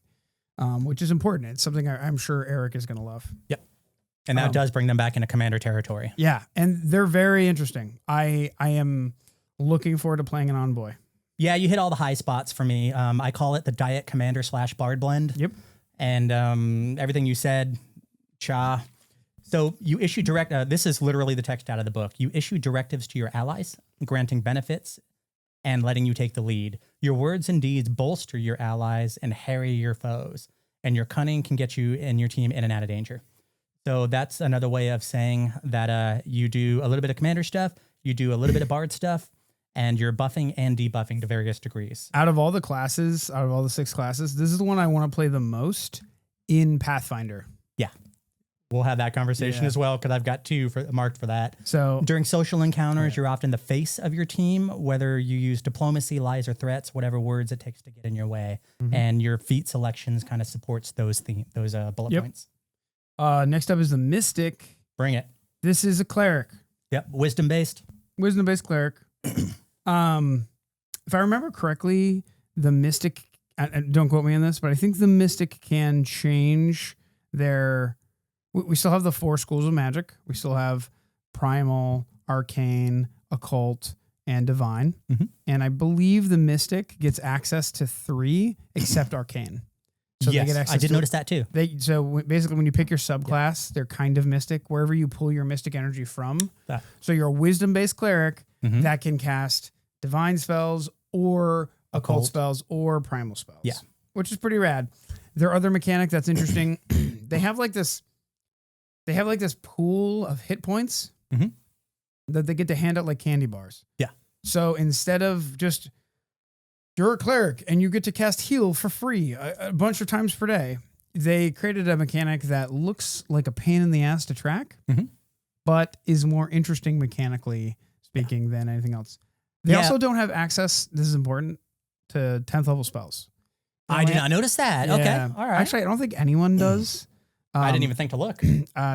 which is important. It's something I'm sure Eric is going to love.
Yep. And that does bring them back into commander territory.
Yeah, and they're very interesting. I am looking forward to playing an Envoy.
Yeah, you hit all the high spots for me. I call it the Diet Commander / Bard blend.
Yep.
And everything you said, cha. So you issue this is literally the text out of the book. You issue directives to your allies, granting benefits and letting you take the lead. Your words and deeds bolster your allies and harry your foes. And your cunning can get you and your team in and out of danger. So that's another way of saying that you do a little bit of commander stuff, you do a little bit of bard stuff, and you're buffing and debuffing to various degrees.
Out of all the classes, out of all the 6 classes, this is the one I want to play the most in Pathfinder.
Yeah. We'll have that conversation as well because I've got 2 marked for that.
So
during social encounters, you're often the face of your team, whether you use diplomacy, lies, or threats, whatever words it takes to get in your way. And your feat selections kind of supports those bullet points.
Next up is the Mystic.
Bring it.
This is a cleric.
Yep. Wisdom-based
Cleric. If I remember correctly, the Mystic, and don't quote me on this, but I think the Mystic can change their... We still have the 4 schools of magic. We still have Primal, Arcane, Occult, and Divine. And I believe the Mystic gets access to 3 except Arcane. So
yes,
they get access
I did notice that too.
Basically, when you pick your subclass, they're kind of Mystic, wherever you pull your Mystic energy from. So you're a Wisdom-based Cleric that can cast Divine spells or Occult spells or Primal spells.
Yeah.
Which is pretty rad. Their other mechanic that's interesting, they have like this pool of hit points that they get to hand out like candy bars.
Yeah.
So instead of just, you're a cleric and you get to cast heal for free a bunch of times per day, they created a mechanic that looks like a pain in the ass to track, but is more interesting mechanically speaking than anything else. They also don't have access, this is important, to 10th level spells.
I did not notice that. Okay. All right.
Actually, I don't think anyone does.
I didn't even think to look.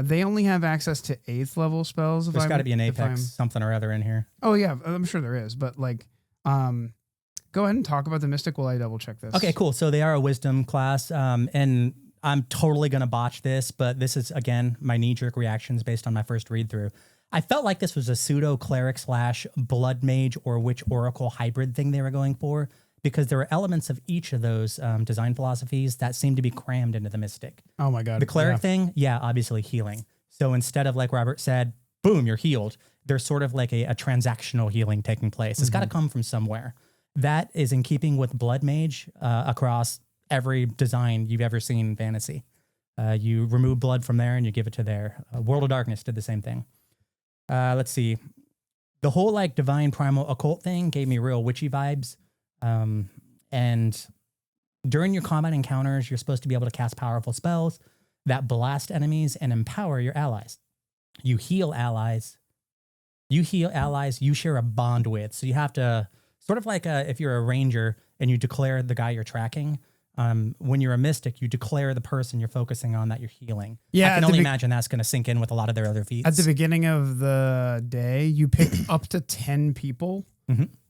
They only have access to 8th level spells.
There's got to be an Apex something or other in here.
Oh yeah, I'm sure there is. But like, go ahead and talk about the Mystic while I double check this.
Okay, cool. So they are a Wisdom class, and I'm totally gonna botch this, but this is again my knee-jerk reactions based on my first read through. I felt like this was a pseudo cleric / blood mage or witch oracle hybrid thing they were going for, because there are elements of each of those design philosophies that seem to be crammed into the Mystic.
Oh my God.
The cleric thing, obviously healing. So instead of, like Robert said, boom, you're healed, there's sort of like a transactional healing taking place. It's got to come from somewhere. That is in keeping with blood mage across every design you've ever seen in fantasy. You remove blood from there and you give it to there. World of Darkness did the same thing. Let's see. The whole like divine primal occult thing gave me real witchy vibes. And during your combat encounters, you're supposed to be able to cast powerful spells that blast enemies and empower your allies. You heal allies you share a bond with. So you have to sort of like if you're a ranger and you declare the guy you're tracking, when you're a mystic, you declare the person you're focusing on that you're healing.
Yeah,
I can only imagine that's going to sink in with a lot of their other feats.
At the beginning of the day, you pick up to 10 people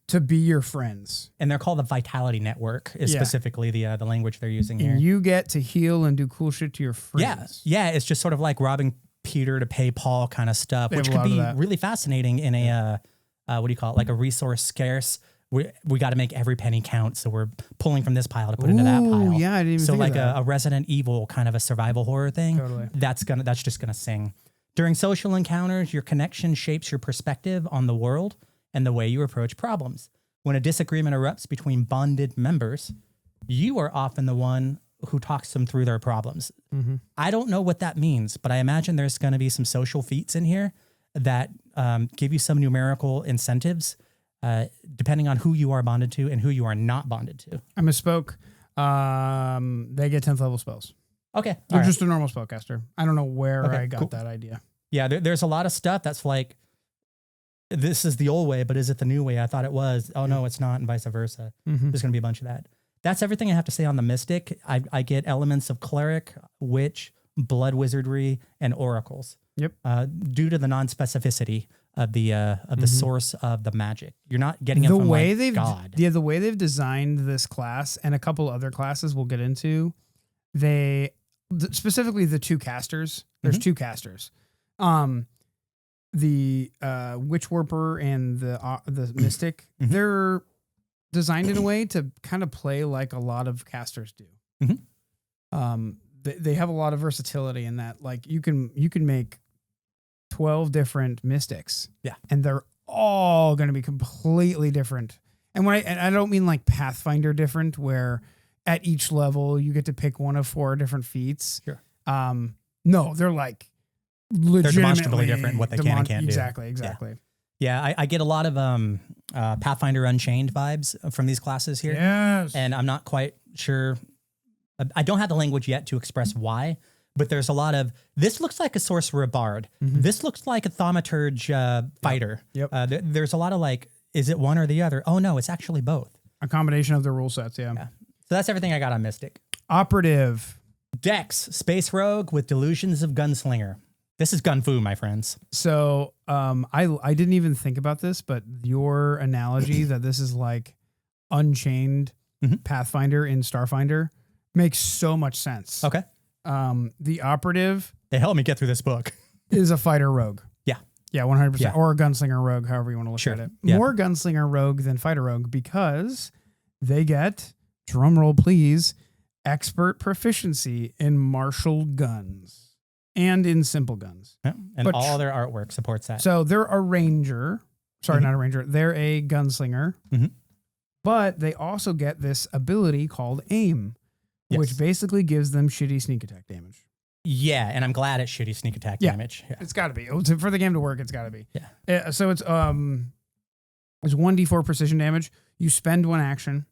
to be your friends.
And they're called the Vitality Network is specifically the language they're using here.
You get to heal and do cool shit to your friends.
Yeah, it's just sort of like robbing Peter to pay Paul kind of stuff, which could be really fascinating in a, what do you call it, like a resource scarce. We got to make every penny count, so we're pulling from this pile to put into that pile.
Yeah, I didn't even think
like
of that.
a Resident Evil kind of a survival horror thing.
Totally.
That's just gonna sing. During social encounters, your connection shapes your perspective on the world and the way you approach problems. When a disagreement erupts between bonded members, you are often the one who talks them through their problems.
Mm-hmm.
I don't know what that means, but I imagine there's going to be some social feats in here that give you some numerical incentives depending on who you are bonded to and who you are not bonded to.
I misspoke. They get 10th level spells.
Okay.
They're just a normal spellcaster. I don't know where I got that idea.
Yeah, there's a lot of stuff that's like, this is the old way, but is it the new way? I thought it was. Oh, no, it's not, and vice versa.
Mm-hmm.
There's going to be a bunch of that. That's everything I have to say on the Mystic. I get elements of Cleric, Witch, Blood Wizardry, and Oracles.
Yep.
Due to the non-specificity of the source of the magic. You're not getting it
the
from
way
like God.
Yeah, the way they've designed this class and a couple other classes we'll get into, specifically the two casters. There's two casters. The Witchwarper and the Mystic, they're designed in a way to kind of play like a lot of casters do. They have a lot of versatility in that, like you can make 12 different Mystics, and they're all going to be completely different. And I don't mean like Pathfinder different, where at each level you get to pick one of 4 different feats.
Sure.
No, they're like legitimately
they're demonstrably different what they can and can't do.
Exactly.
Yeah, I get a lot of Pathfinder Unchained vibes from these classes here.
Yes.
And I'm not quite sure. I don't have the language yet to express why, but there's a lot of, this looks like a sorcerer bard. This looks like a thaumaturge fighter.
Yep.
There's a lot of like, is it one or the other? Oh, no, it's actually both.
A combination of the rule sets, yeah.
So that's everything I got on Mystic.
Operative.
Dex, Space Rogue with Delusions of Gunslinger. This is gun fu, my friends.
So I didn't even think about this, but your analogy that this is like Unchained Pathfinder in Starfinder makes so much sense.
Okay.
The Operative
They helped me get through this book.
is a fighter rogue. Yeah, 100%.
Yeah.
Or a gunslinger rogue, however you want to look at it.
Yeah.
More gunslinger rogue than fighter rogue because they get, drumroll please, expert proficiency in martial guns and in simple guns.
Yeah. And
But
all their artwork supports that.
So they're a ranger. Sorry, not a ranger. They're a gunslinger. But they also get this ability called aim, which basically gives them shitty sneak attack damage.
Yeah, and I'm glad it's shitty sneak attack damage. Yeah.
It's got to be. For the game to work, it's got to be.
Yeah.
So it's 1d4 precision damage. You spend 1 action.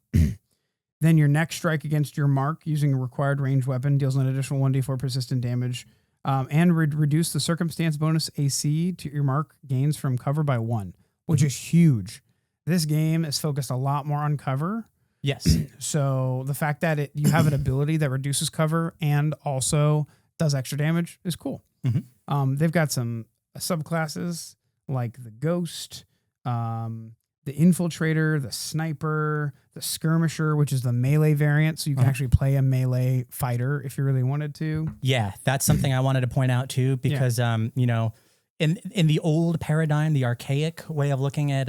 Then your next strike against your mark using a required ranged weapon deals an additional 1d4 persistent damage. And reduce the circumstance bonus AC to your mark gains from cover by 1, which is huge. This game is focused a lot more on cover.
Yes.
So the fact that you have an ability that reduces cover and also does extra damage is cool. They've got some subclasses like the Ghost, the Infiltrator, the Sniper, the Skirmisher, which is the melee variant. So you can actually play a melee fighter if you really wanted to.
Yeah, that's something I wanted to point out too, because you know, in the old paradigm, the archaic way of looking at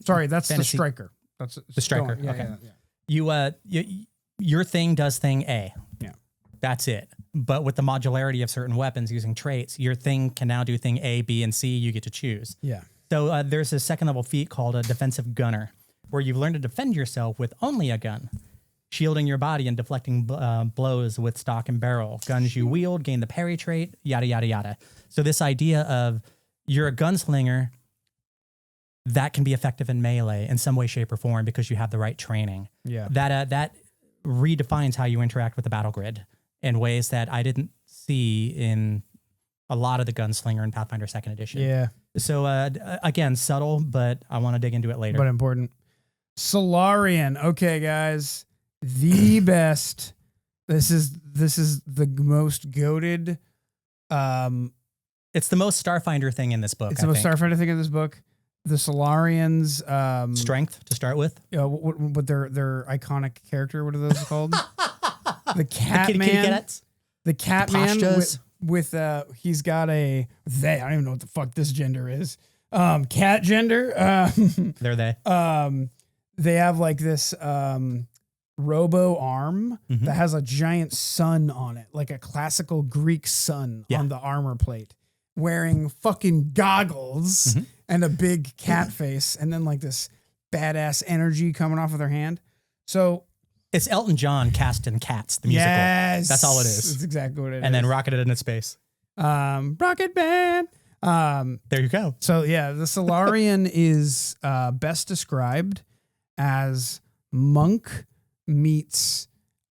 sorry, that's
fantasy,
the Striker. That's
the Striker.
Yeah,
okay.
Yeah.
Your thing does thing A.
Yeah.
That's it. But with the modularity of certain weapons using traits, your thing can now do thing A, B, and C. You get to choose.
Yeah.
So there's a second level feat called a defensive gunner, where you've learned to defend yourself with only a gun, shielding your body and deflecting blows with stock and barrel. Guns you wield gain the parry trait, yada, yada, yada. So this idea of you're a gunslinger, that can be effective in melee in some way, shape, or form because you have the right training.
Yeah.
That redefines how you interact with the battle grid in ways that I didn't see in a lot of the gunslinger in Pathfinder 2nd Edition.
Yeah.
So again, subtle, but I want to dig into it later.
But important. Solarian. Okay, guys. The best. This is the most goated.
It's the most Starfinder thing in this book.
It's the most Starfinder thing in this book. The Solarians.
Strength to start with.
What their iconic character? What are those called? The Catman. The Catman with he's got I don't even know what the fuck this gender is. Cat gender.
They're they.
They have like this robo arm that has a giant sun on it, like a classical Greek sun on the armor plate, wearing fucking goggles and a big cat face, and then like this badass energy coming off of their hand. So
It's Elton John cast in Cats, the musical.
Yes.
That's all it is.
That's exactly what it is.
And then rocketed into space.
Rocket Band.
There you go.
So yeah, the Solarian is best described as monk meets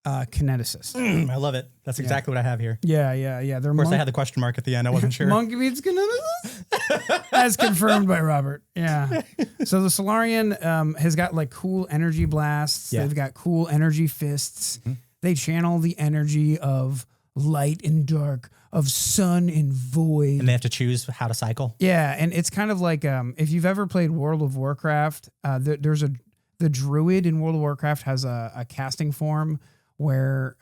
kineticist.
I love it. That's exactly what I have here.
Yeah. They're
Of course, I had the question mark at the end. I wasn't sure.
Monk meets kineticist, as confirmed by Robert. Yeah. So the Solarian has got like cool energy blasts.
Yeah.
They've got cool energy fists.
Mm-hmm.
They channel the energy of light and dark, of sun and void.
And they have to choose how to cycle.
Yeah, and it's kind of like if you've ever played World of Warcraft, the druid in World of Warcraft has a casting form where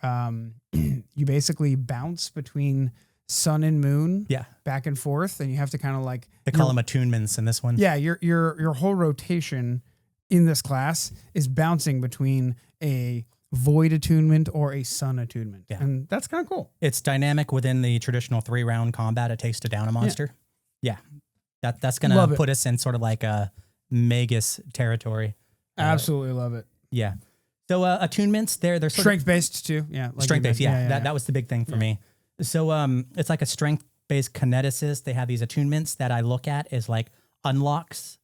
you basically bounce between sun and moon, back and forth, and you have to kind of like
they call them attunements in this one.
Yeah, your whole rotation in this class is bouncing between a void attunement or a sun attunement. Yeah. And that's kind of cool.
It's dynamic within the traditional 3-round combat it takes to down a monster. Yeah. That's going to put us in sort of like a Magus territory.
Absolutely love it.
Yeah. So attunements, they're sort
strength-based too. Yeah.
Like strength-based, That was the big thing for me. So it's like a strength-based kineticist. They have these attunements that I look at as like unlocks.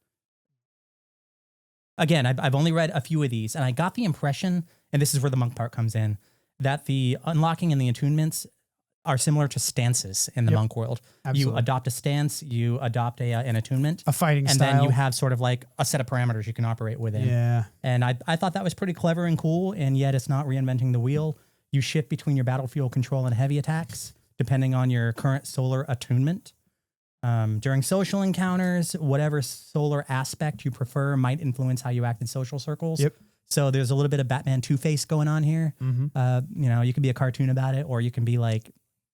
Again, I've only read a few of these, and I got the impression, and this is where the monk part comes in, that the unlocking and the attunements are similar to stances in the monk world. Absolutely. You adopt a stance, you adopt an attunement.
A fighting style.
And then you have sort of like a set of parameters you can operate within.
Yeah.
And I thought that was pretty clever and cool, and yet it's not reinventing the wheel. You shift between your battlefield control and heavy attacks, depending on your current solar attunement. During social encounters, whatever solar aspect you prefer might influence how you act in social circles.
Yep.
So there's a little bit of Batman Two-Face going on here. Mm-hmm. You can be a cartoon about it, or you can be like,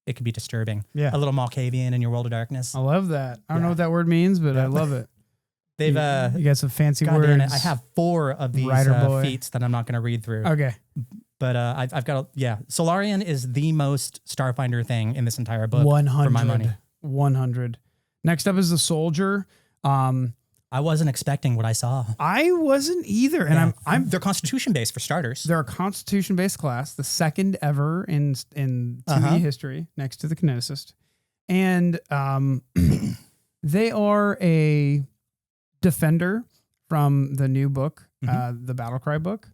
it could be disturbing. Yeah. A little Malkavian in your World of Darkness.
I love that. I don't know what that word means, but I love it.
They've
you got some fancy words.
I have 4 of these feats that I'm not going to read through.
Okay.
But I've got Solarian is the most Starfinder thing in this entire book.
100
for my money.
100. Next up is the Soldier.
I wasn't expecting what I saw.
I wasn't either, and
they're Constitution based for starters.
They're a Constitution based class, the second ever in 2E history, next to the Kineticist, and they are a defender from the new book, the Battlecry book,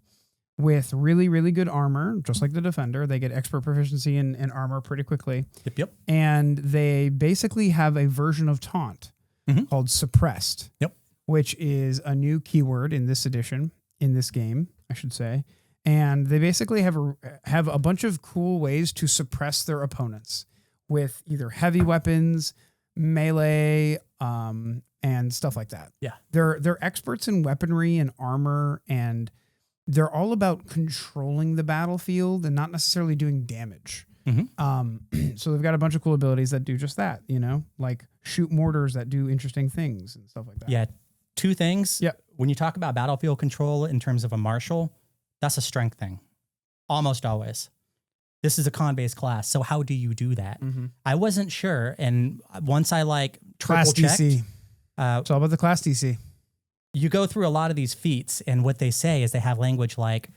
with really, really good armor, just like the Defender. They get expert proficiency in armor pretty quickly.
Yep.
And they basically have a version of Taunt called Suppressed.
Yep.
Which is a new keyword in this edition, in this game, I should say. And they basically have a bunch of cool ways to suppress their opponents with either heavy weapons, melee, and stuff like that.
Yeah.
They're experts in weaponry and armor, and they're all about controlling the battlefield and not necessarily doing damage. So they've got a bunch of cool abilities that do just that, like shoot mortars that do interesting things and stuff like that.
Yeah. 2 things.
Yep.
When you talk about battlefield control in terms of a marshal, that's a strength thing. Almost always. This is a con-based class, so how do you do that? I wasn't sure, and once I triple checked,
DC. It's all about the class DC.
You go through a lot of these feats, and what they say is they have language like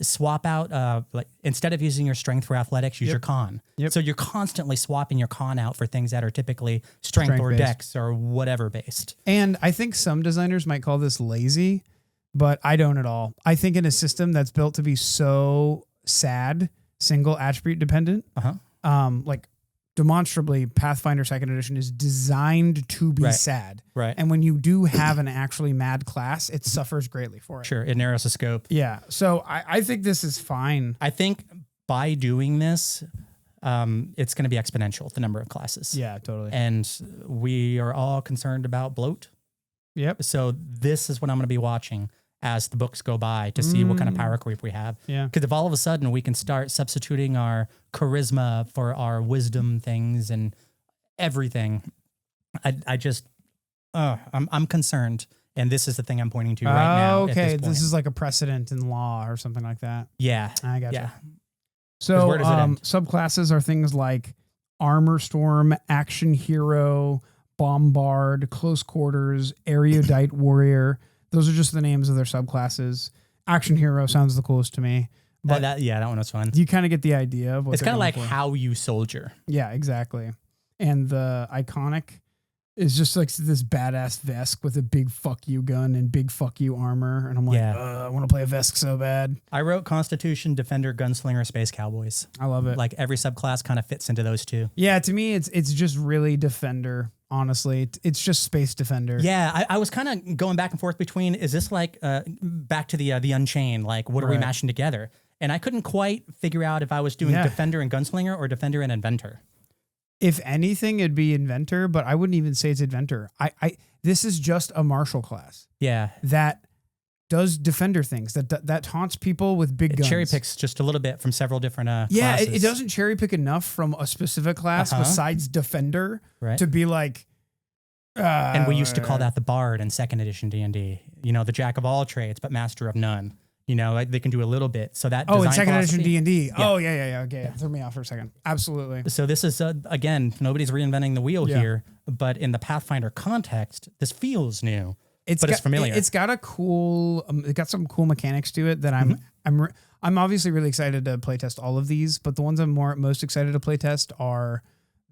swap out, instead of using your strength for athletics, use your con. So you're constantly swapping your con out for things that are typically strength or dex or whatever based.
And I think some designers might call this lazy, but I don't at all. I think in a system that's built to be so sad, single attribute dependent, like demonstrably Pathfinder 2nd edition is designed to be sad.
Right.
And when you do have an actually mad class, it suffers greatly for it.
Sure. It narrows the scope.
Yeah. So I think this is fine.
I think by doing this, it's going to be exponential, the number of classes.
Yeah, totally.
And we are all concerned about bloat.
Yep.
So this is what I'm going to be watching as the books go by to see what kind of power creep we have.
Yeah.
Because if all of a sudden we can start substituting our charisma for our wisdom things and everything, I'm concerned. And this is the thing I'm pointing to right now.
Okay. This is like a precedent in law or something like that.
Yeah.
I gotcha.
Yeah.
So subclasses are things like Armor Storm, Action Hero, Bombard, Close Quarters, Erudite Warrior. Those are just the names of their subclasses. Action Hero sounds the coolest to me. But
that one was fun.
you kind of get the idea of what
It's
kind of
like how you soldier.
Yeah, exactly. And the iconic is just like this badass Vesk with a big fuck you gun and big fuck you armor. And I'm like, I want to play a Vesk so bad.
I wrote Constitution, Defender, Gunslinger, Space Cowboys.
I love it.
Like every subclass kind of fits into those two.
Yeah, to me, it's just really Defender. Honestly, it's just Space Defender.
Yeah, I was kind of going back and forth between, is this like back to the Unchained? Like, what are we mashing together? And I couldn't quite figure out if I was doing Defender and Gunslinger or Defender and Inventor.
If anything, it'd be Inventor, but I wouldn't even say it's Inventor. This is just a martial class.
Yeah.
That does Defender things, that taunts people with big guns.
Cherry picks just a little bit from several different
classes.
It
It doesn't cherry pick enough from a specific class besides Defender to be like...
and we used to call that the Bard in 2nd edition D&D. You know, the Jack of all trades, but master of none. You know, like they can do a little bit. So that
in
design
2nd edition D&D.
Yeah.
Oh, yeah. Okay, threw me off for a second. Absolutely.
So this is, again, nobody's reinventing the wheel here, but in the Pathfinder context, this feels new, but it's familiar.
It's got a cool, it got some cool mechanics to it that I'm obviously really excited to playtest all of these, but the ones I'm most excited to playtest are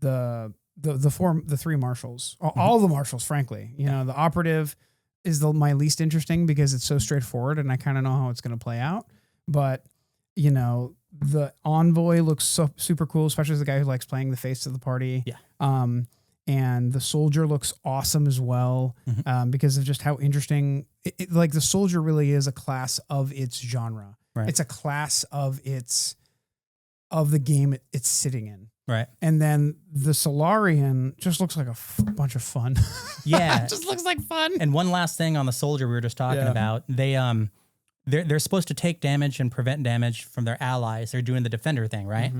the 3 marshals, all the marshals, frankly. You know, the Operative is my least interesting because it's so straightforward and I kind of know how it's going to play out. But, you know, the Envoy looks super cool, especially as the guy who likes playing the face of the party.
Yeah.
And the Soldier looks awesome as well because of just how interesting, like the Soldier really is a class of its genre.
Right.
It's a class of the game it's sitting in.
Right.
And then the Solarian just looks like a bunch of fun.
Yeah.
It just looks like fun.
And one last thing on the Soldier we were just talking about, they're supposed to take damage and prevent damage from their allies. They're doing the Defender thing, right?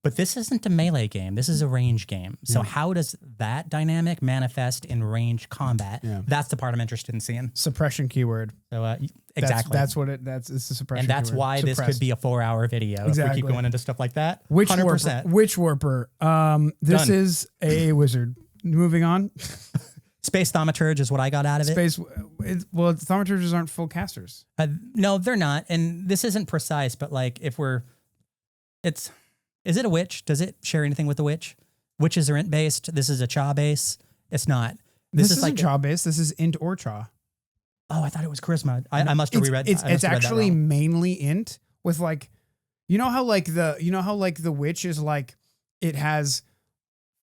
But this isn't a melee game. This is a range game. So how does that dynamic manifest in range combat? Yeah. That's the part I'm interested in seeing.
Suppression keyword.
So exactly.
It's the suppression
And that's
keyword.
why this could be a 4-hour video if we keep going into stuff like that. 100%.
Witchwarper. This is a wizard. Moving on.
Space Thaumaturge is what I got out of it.
Thaumaturges aren't full casters.
No, they're not. And this isn't precise, but like is it a witch? Does it share anything with the witch? Witches are int based. This is a Cha base. It's not.
This is like Cha base. This is int or Cha.
Oh, I thought it was charisma. I must have reread.
It's actually mainly int with like, you know how the witch is like, it has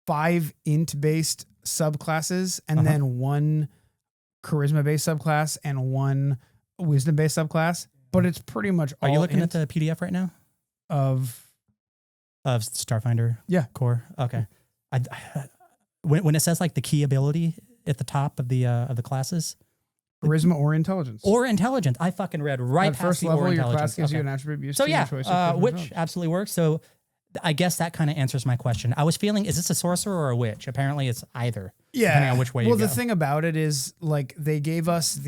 5 int based subclasses and then 1 charisma based subclass and 1 wisdom based subclass, but it's pretty much all.
Are you looking at the PDF right now of Starfinder core? Okay. When it says like the key ability at the top of the classes,
charisma or intelligence.
I fucking read right
at
past
first
the
level.
or
Your
intelligence.
class gives you an attribute used
so
to your choice of
which absolutely works. So I guess that kind of answers my question. I was feeling, is this a sorcerer or a witch? Apparently it's either.
Yeah.
Depending on which way you go.
Well, the thing about it is like they gave us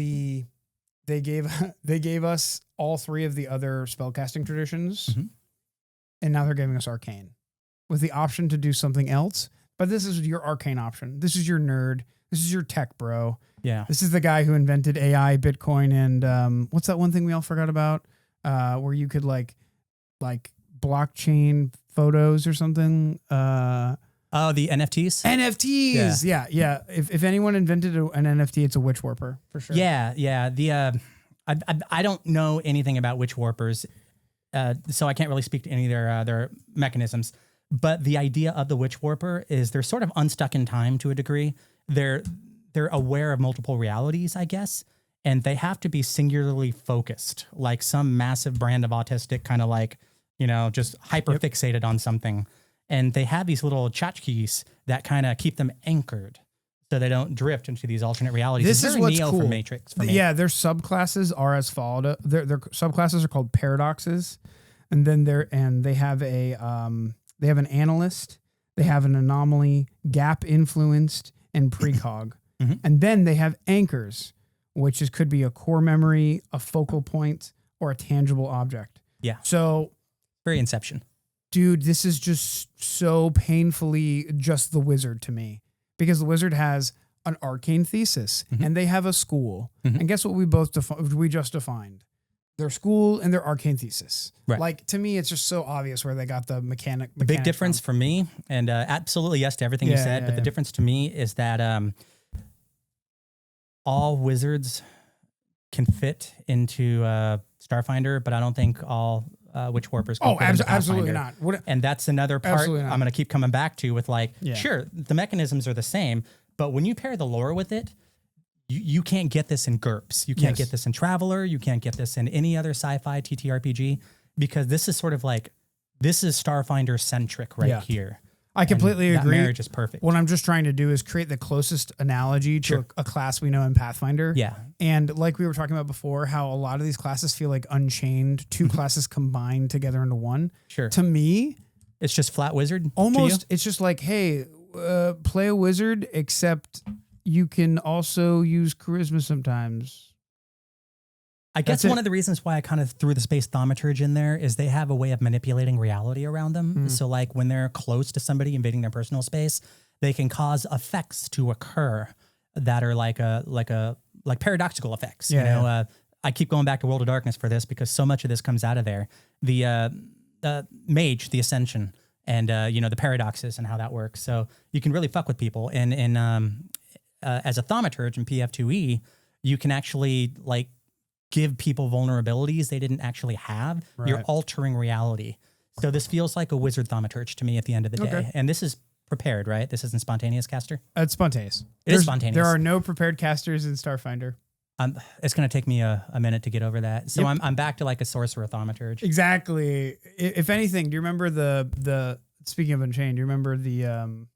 all 3 of the other spellcasting traditions, and now they're giving us arcane with the option to do something else. But this is your arcane option. This is your nerd. This is your tech bro.
Yeah.
This is the guy who invented AI, Bitcoin, and what's that one thing we all forgot about? Where you could like blockchain photos or something.
The NFTs?
NFTs. Yeah. If anyone invented an NFT, it's a Witchwarper for sure.
Yeah. I don't know anything about Witchwarpers, so I can't really speak to any of their mechanisms. But the idea of the Witchwarper is they're sort of unstuck in time to a degree. They're aware of multiple realities, I guess, and they have to be singularly focused, like some massive brand of autistic, kind of like, just hyper fixated on something. And they have these little tchotchkes that kind of keep them anchored so they don't drift into these alternate realities.
This is what's
Neo
cool.
From Matrix for me.
Yeah, their subclasses are as followed. Their subclasses are called paradoxes, and then they have an analyst, they have an anomaly, gap influenced, and precog. And then they have anchors, which could be a core memory, a focal point, or a tangible object.
Yeah.
So
very Inception.
Dude, this is just so painfully just the wizard to me, because the wizard has an arcane thesis and they have a school. And guess what we just defined? their school and their arcane thesis.
Right.
Like, to me, it's just so obvious where they got the mechanic.
The big difference for me, and absolutely yes to everything you said, but the difference to me is that all wizards can fit into Starfinder, but I don't think all Witchwarpers can fit into
absolutely
Pathfinder.
not.
And that's another part I'm going to keep coming back to with like, sure, the mechanisms are the same, but when you pair the lore with it, you can't get this in GURPS. You can't get this in Traveler. You can't get this in any other sci-fi TTRPG because this is sort of like, this is Starfinder centric here.
I completely agree.
That marriage is perfect.
What I'm just trying to do is create the closest analogy to a class we know in Pathfinder.
Yeah.
And like we were talking about before, how a lot of these classes feel like Unchained, two classes combined together into one.
Sure.
To me,
it's just flat wizard.
Almost, it's just like, hey, play a wizard, except you can also use charisma sometimes.
I guess one of the reasons why I kind of threw the space thaumaturge in there is they have a way of manipulating reality around them. So like when they're close to somebody invading their personal space, they can cause effects to occur that are like paradoxical effects. You know, I keep going back to World of Darkness for this because so much of this comes out of there. The mage, the ascension, and the paradoxes and how that works. So you can really fuck with people. And as a thaumaturge in PF2E, you can actually like give people vulnerabilities they didn't actually have. Right. You're altering reality. So this feels like a wizard thaumaturge to me at the end of the day. And this is prepared, right? This isn't spontaneous caster?
It's spontaneous.
It is spontaneous.
There are no prepared casters in Starfinder.
It's going to take me a minute to get over that. So I'm back to like a sorcerer thaumaturge.
Exactly. If anything, do you remember the speaking of Unchained, do you remember the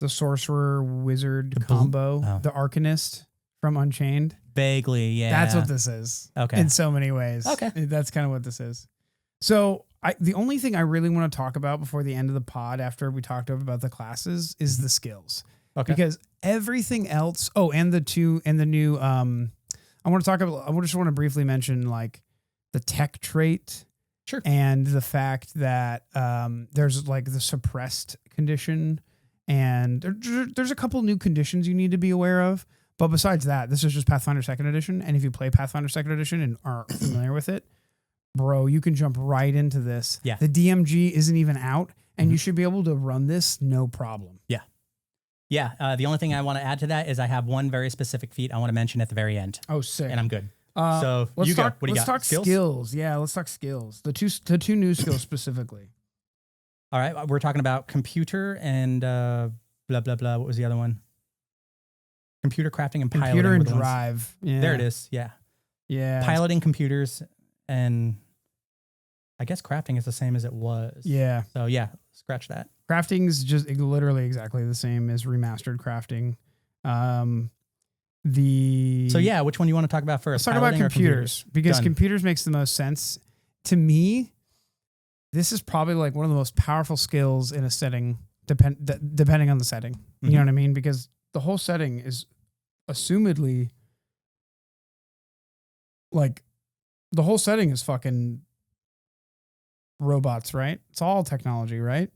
sorcerer wizard combo, the Arcanist from Unchained?
Vaguely, yeah.
That's what this is.
Okay.
In so many ways.
Okay.
That's kind of what this is. So the only thing I really want to talk about before the end of the pod, after we talked about the classes, is the skills. Okay. Because everything else, and the new, I just want to briefly mention like the tech trait.
Sure.
And the fact that there's like the suppressed condition, and there's a couple new conditions you need to be aware of. But besides that, this is just Pathfinder 2nd Edition. And if you play Pathfinder 2nd Edition and aren't familiar with it, bro, you can jump right into this.
Yeah.
The DMG isn't even out, and you should be able to run this no problem.
Yeah. Yeah. The only thing I want to add to that is I have one very specific feat I want to mention at the very end.
Oh, sick.
And I'm good.
So
what do you got?
Let's talk skills. Yeah, let's talk skills. The two new skills specifically.
All right. We're talking about computer and blah, blah, blah. What was the other one? Computer crafting and piloting.
Computer and drive. Yeah.
There it is. Yeah.
Yeah.
Piloting computers and I guess crafting is the same as it was.
Yeah.
So yeah, scratch that.
Crafting is just literally exactly the same as remastered crafting.
So yeah, which one do you want to talk about first?
Let's talk about computers because computers makes the most sense. To me, this is probably like one of the most powerful skills in a setting, depending on the setting. You know what I mean? Because the whole setting is assumedly like the whole setting is fucking robots, right? It's all technology, right?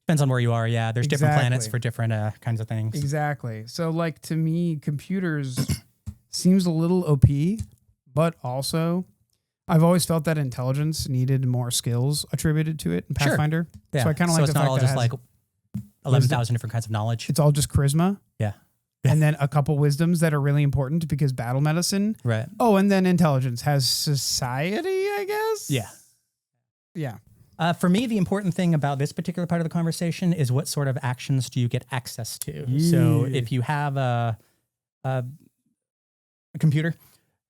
Depends on where you are. Yeah. There's different planets for different kinds of things.
Exactly. So like to me, computers seems a little OP, but also I've always felt that intelligence needed more skills attributed to it in Pathfinder.
Sure. Yeah.
So I kind of like
it's
the
not
fact
all
that
just like 11,000 different kinds of knowledge.
It's all just charisma.
Yeah.
And then a couple wisdoms that are really important because battle medicine.
Right.
Oh, and then intelligence has society, I guess.
Yeah.
Yeah.
For me, the important thing about this particular part of the conversation is what sort of actions do you get access to? Yeah. So if you have a computer,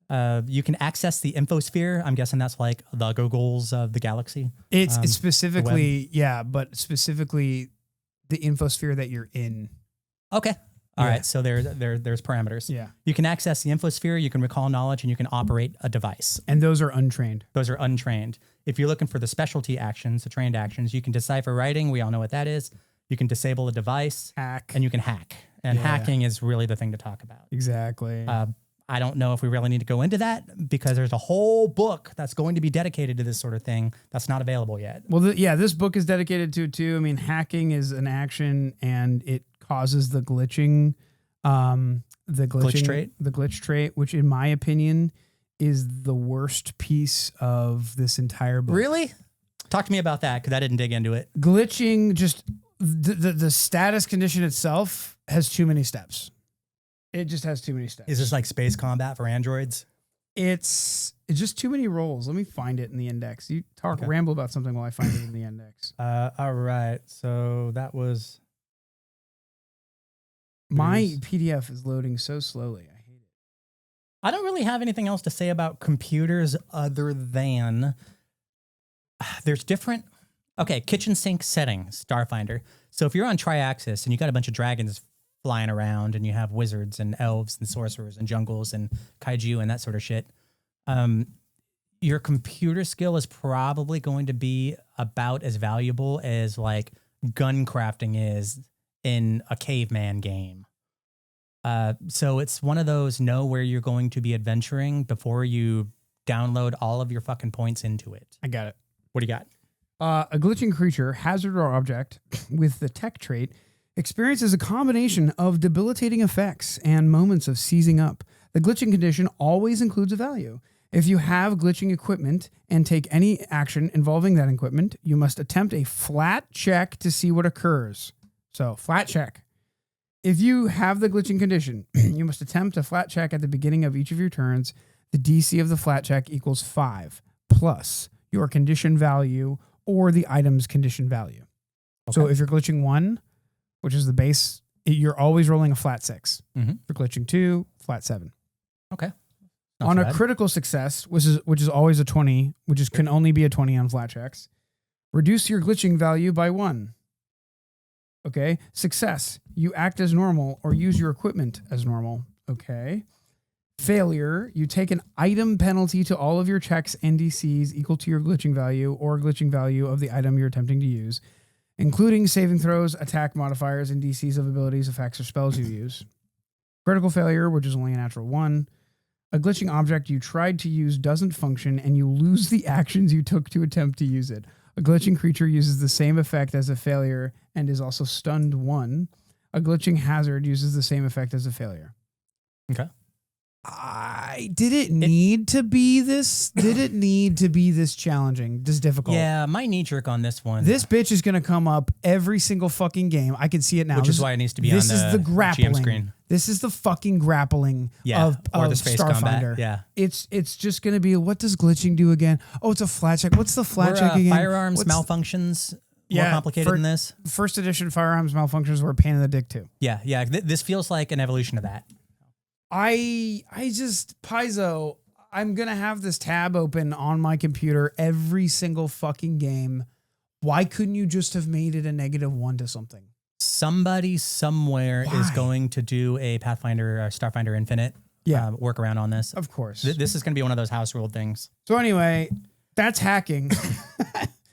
you can access the infosphere. I'm guessing that's like the Googles of the galaxy.
It's specifically, but specifically the infosphere that you're in.
Okay. All right. So there's parameters.
Yeah.
You can access the infosphere, you can recall knowledge, and you can operate a device.
And those are untrained.
Those are untrained. If you're looking for the specialty actions, the trained actions, you can decipher writing. We all know what that is. You can disable a device.
Hack.
And you can hack. And hacking is really the thing to talk about.
Exactly.
I don't know if we really need to go into that because there's a whole book that's going to be dedicated to this sort of thing that's not available yet.
Well, this book is dedicated to it too. I mean, hacking is an action and it causes the glitching,
glitch trait,
which in my opinion is the worst piece of this entire book.
Really? Talk to me about that, because I didn't dig into it.
Glitching, just the status condition itself has too many steps. It just has too many steps.
Is this like space combat for androids?
It's just too many rolls. Let me find it in the index. You ramble about something while I find it in the index.
All right. So that was...
My PDF is loading so slowly. I hate it.
I don't really have anything else to say about computers other than there's different... Okay, kitchen sink settings, Starfinder. So if you're on Triaxis and you got a bunch of dragons flying around and you have wizards and elves and sorcerers and jungles and kaiju and that sort of shit, your computer skill is probably going to be about as valuable as like gun crafting is in a caveman game. So it's one of those know where you're going to be adventuring before you download all of your fucking points into it.
I got it.
What do you got?
A glitching creature, hazard, or object with the tech trait experiences a combination of debilitating effects and moments of seizing up. The glitching condition always includes a value. If you have glitching equipment and take any action involving that equipment, you must attempt a flat check to see what occurs. So, flat check. If you have the glitching condition, you must attempt a flat check at the beginning of each of your turns. The DC of the flat check equals 5 plus your condition value or the item's condition value. Okay. So if you're glitching 1, which is the base, you're always rolling a flat 6.
Mm-hmm.
If you're glitching 2, flat 7.
Okay.
On a critical success, which is always a 20, can only be a 20 on flat checks, reduce your glitching value by 1. Okay. Success, you act as normal or use your equipment as normal. Okay. Failure, you take an item penalty to all of your checks and DCs equal to your glitching value or glitching value of the item you're attempting to use, including saving throws, attack modifiers, and DCs of abilities, effects, or spells you use. Critical failure, which is only a natural 1. A glitching object you tried to use doesn't function and you lose the actions you took to attempt to use it. A glitching creature uses the same effect as a failure and is also stunned 1. A glitching hazard uses the same effect as a failure.
Okay.
Did it need to be this challenging, this difficult?
Yeah, my knee jerk on this one.
This bitch is going to come up every single fucking game. I can see it now.
Which is why it needs to be on the
grappling
GM screen.
This is the fucking grappling of
the space
Starfinder.
Combat. Yeah.
It's just going to be, what does glitching do again? Oh, it's a flat check. What's the flat check again?
Firearms malfunctions more complicated than this?
First edition firearms malfunctions were a pain in the dick too.
Yeah. This feels like an evolution of that.
I just, Paizo, I'm going to have this tab open on my computer every single fucking game. Why couldn't you just have made it a -1 to something?
Somebody somewhere is going to do a Pathfinder, Starfinder Infinite workaround on this.
Of course.
This is going to be one of those house ruled things.
So anyway, that's hacking.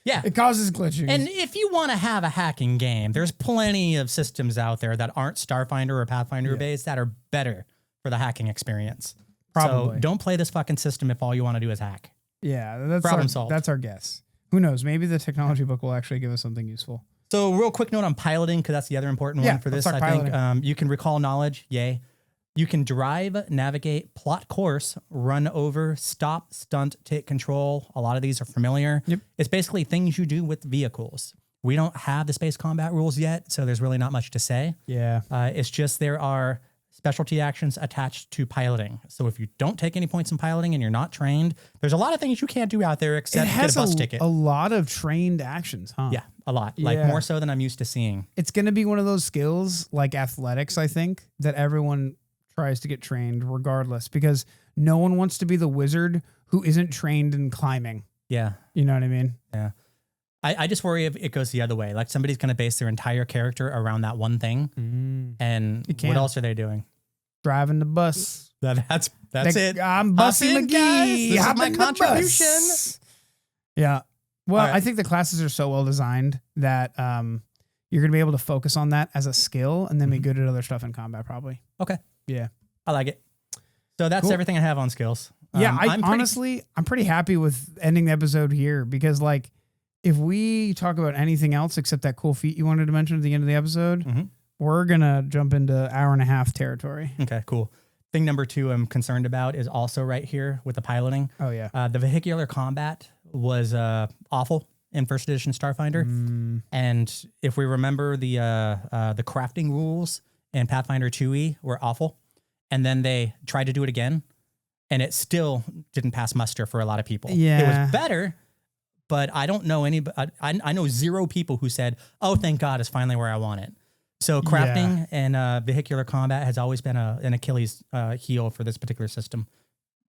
Yeah.
It causes glitching.
And if you want to have a hacking game, there's plenty of systems out there that aren't Starfinder or Pathfinder based that are better for the hacking experience.
Probably.
So don't play this fucking system if all you want to do is hack.
Yeah, that's
Problem solved.
That's our guess. Who knows? Maybe the technology book will actually give us something useful.
So real quick note on piloting, because that's the other important one for this. I think you can recall knowledge. Yay. You can drive, navigate, plot course, run over, stop, stunt, take control. A lot of these are familiar.
Yep.
It's basically things you do with vehicles. We don't have the space combat rules yet, so there's really not much to say.
Yeah.
It's just there are specialty actions attached to piloting. So if you don't take any points in piloting and you're not trained, there's a lot of things you can't do out there except get a bus ticket.
A lot of trained actions, huh?
Yeah, a lot. Like more so than I'm used to seeing.
It's going to be one of those skills like athletics, I think, that everyone tries to get trained regardless, because no one wants to be the wizard who isn't trained in climbing.
Yeah.
You know what I mean?
Yeah. I just worry if it goes the other way. Like somebody's going to base their entire character around that one thing. And what else are they doing?
Driving the bus.
That's it.
I'm bussing McGee.
This is my contribution.
Yeah. Well,
right.
I think the classes are so well designed that you're going to be able to focus on that as a skill and then be good at other stuff in combat probably.
Okay.
Yeah.
I like it. So that's everything I have on skills.
Yeah. I'm pretty happy with ending the episode here because like, if we talk about anything else except that cool feat you wanted to mention at the end of the episode, we're going to jump into 1.5 hour territory.
Okay, cool. thing number 2 I'm concerned about is also right here with the piloting.
Oh yeah.
The vehicular combat was awful in first edition Starfinder. And if we remember the crafting rules in Pathfinder 2e were awful. And then they tried to do it again and it still didn't pass muster for a lot of people.
Yeah.
It was better, but I don't know I know 0 people who said, oh, thank God, it's finally where I want it. So crafting and vehicular combat has always been an Achilles heel for this particular system,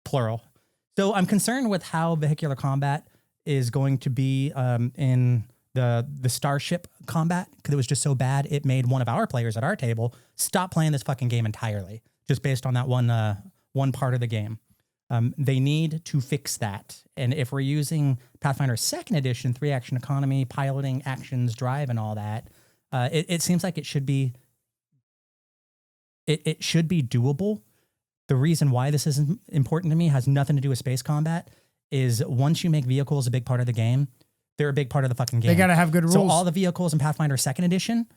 plural. So I'm concerned with how vehicular combat is going to be in the starship combat, because it was just so bad it made one of our players at our table stop playing this fucking game entirely, just based on that one part of the game. They need to fix that. And if we're using Pathfinder 2nd edition, 3-action economy, piloting, actions, drive, and all that, it seems like it should be doable. The reason why this is important to me has nothing to do with space combat, is once you make vehicles a big part of the game, they're a big part of the fucking game.
They got to have good rules.
So all the vehicles in Pathfinder 2nd edition,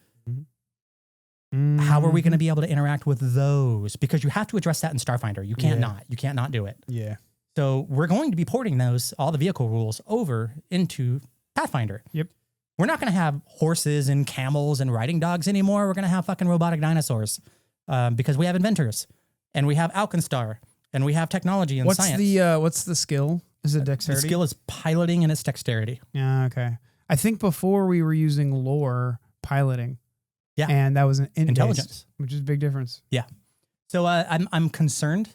how are we going to be able to interact with those? Because you have to address that in Starfinder. You can't not. You can't not do it.
Yeah.
So we're going to be porting all the vehicle rules over into Pathfinder.
Yep.
We're not going to have horses and camels and riding dogs anymore. We're going to have fucking robotic dinosaurs because we have inventors and we have Alkenstar and we have technology and science.
What's the skill? Is it dexterity?
The skill is piloting and it's dexterity.
Yeah, okay. I think before we were using lore piloting.
Yeah.
And that was an
intelligence,
which is a big difference.
Yeah. So I'm concerned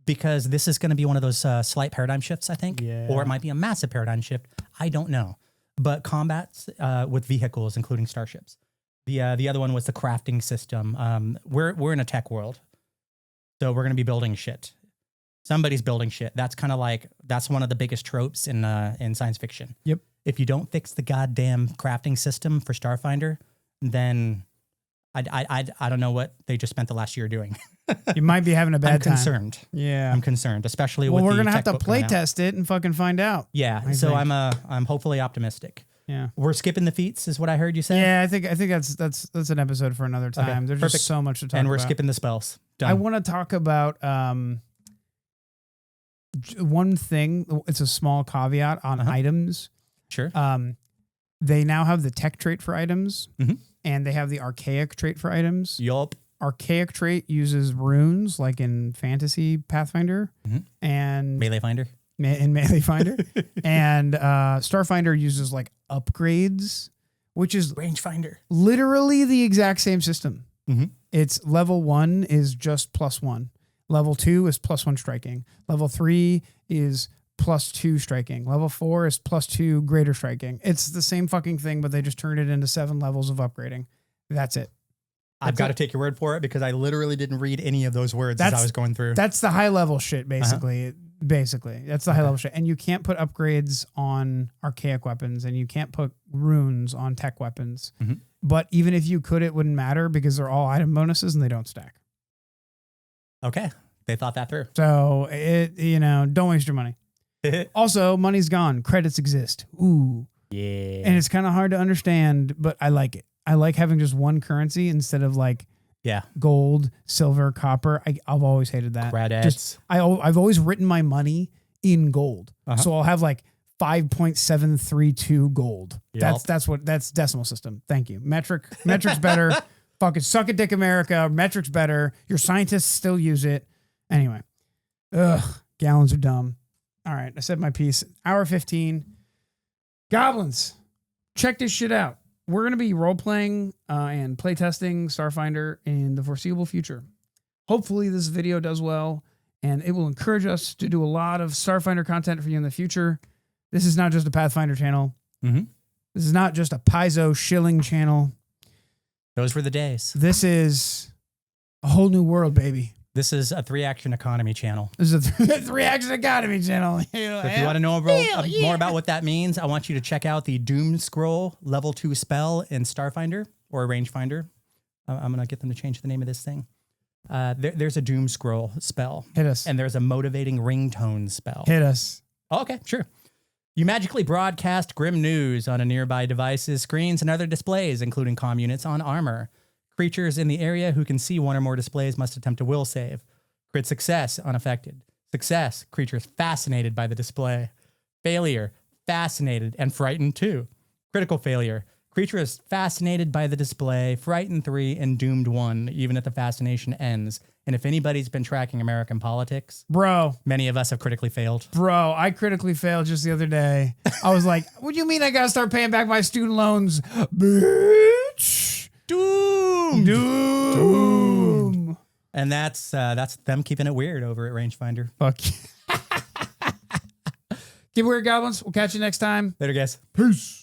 because this is going to be one of those slight paradigm shifts, I think.
Yeah.
Or it might be a massive paradigm shift. I don't know. But combats with vehicles, including starships. The other one was the crafting system. We're in a tech world. So we're going to be building shit. Somebody's building shit. That's kind of like, that's one of the biggest tropes in science fiction.
Yep.
If you don't fix the goddamn crafting system for Starfinder, then I don't know what they just spent the last year doing.
You might be having a bad time.
I'm concerned.
Yeah.
I'm concerned, especially
well,
with
we're
the
gonna have to
tech book
play
coming out.
test it and fucking find out.
Yeah.
I
So
think.
I'm hopefully optimistic.
Yeah.
We're skipping the feats is what I heard you say.
Yeah, I think that's an episode for another time.
Okay,
There's
perfect.
just so much to talk about.
And we're skipping the spells. Done.
I want to talk about one thing. It's a small caveat on items.
Sure.
They now have the tech trait for items,
Mhm.
and they have the archaic trait for items.
Yup.
Archaic trait uses runes, like in Fantasy Pathfinder, and
Melee Finder.
in Melee Finder, and Starfinder uses like upgrades, which is
Rangefinder.
literally the exact same system.
Mhm.
It's level 1 is just +1. Level 2 is +1 striking. Level 3 is +2 striking. Level 4 is +2 greater striking. It's the same fucking thing, but they just turned it into 7 levels of upgrading. That's it.
I've got to take your word for it because I literally didn't read any of those words as I was going through.
That's the high level shit, basically. Basically, that's the high level shit. And you can't put upgrades on archaic weapons, and you can't put runes on tech weapons.
Mhm.
But even if you could, it wouldn't matter because they're all item bonuses and they don't stack.
Okay. They thought that through.
So don't waste your money. Also, money's gone. Credits exist. Ooh.
Yeah.
And it's kind of hard to understand, but I like it. I like having just one currency instead of like gold, silver, copper. I've always hated that.
Credits.
I've always written my money in gold. So I'll have like 5.732 gold.
Yep.
That's decimal system. Thank you. Metric's better. Fucking suck a dick, America. Metric's better. Your scientists still use it. Anyway. Gallons are dumb. All right. I said my piece. Hour 15. Goblins. Check this shit out. We're going to be role-playing and playtesting Starfinder in the foreseeable future. Hopefully this video does well, and it will encourage us to do a lot of Starfinder content for you in the future. This is not just a Pathfinder channel.
Mm-hmm.
This is not just a Paizo shilling channel.
Those were the days.
This is a whole new world, baby.
This is a 3-action economy channel.
This is a 3-action economy channel.
If you want to know more about what that means, I want you to check out the Doom Scroll level 2 spell in Starfinder or Rangefinder. I'm going to get them to change the name of this thing. There's a Doom Scroll spell.
Hit us.
And there's a motivating ringtone spell.
Hit us.
Oh, okay, sure. You magically broadcast grim news on a nearby device's screens and other displays, including comm units on armor. Creatures in the area who can see one or more displays must attempt a will save. Crit success, unaffected. Success, creature is fascinated by the display. Failure, fascinated and frightened 2. Critical failure, creature is fascinated by the display, frightened 3, and doomed 1, even if the fascination ends. And if anybody's been tracking American politics,
Bro,
many of us have critically failed.
I critically failed just the other day. I was like, what do you mean I gotta start paying back my student loans? Bitch. Doom.
And that's them keeping it weird over at Rangefinder.
Fuck. Keep it weird, goblins. We'll catch you next time.
Later, guys.
Peace.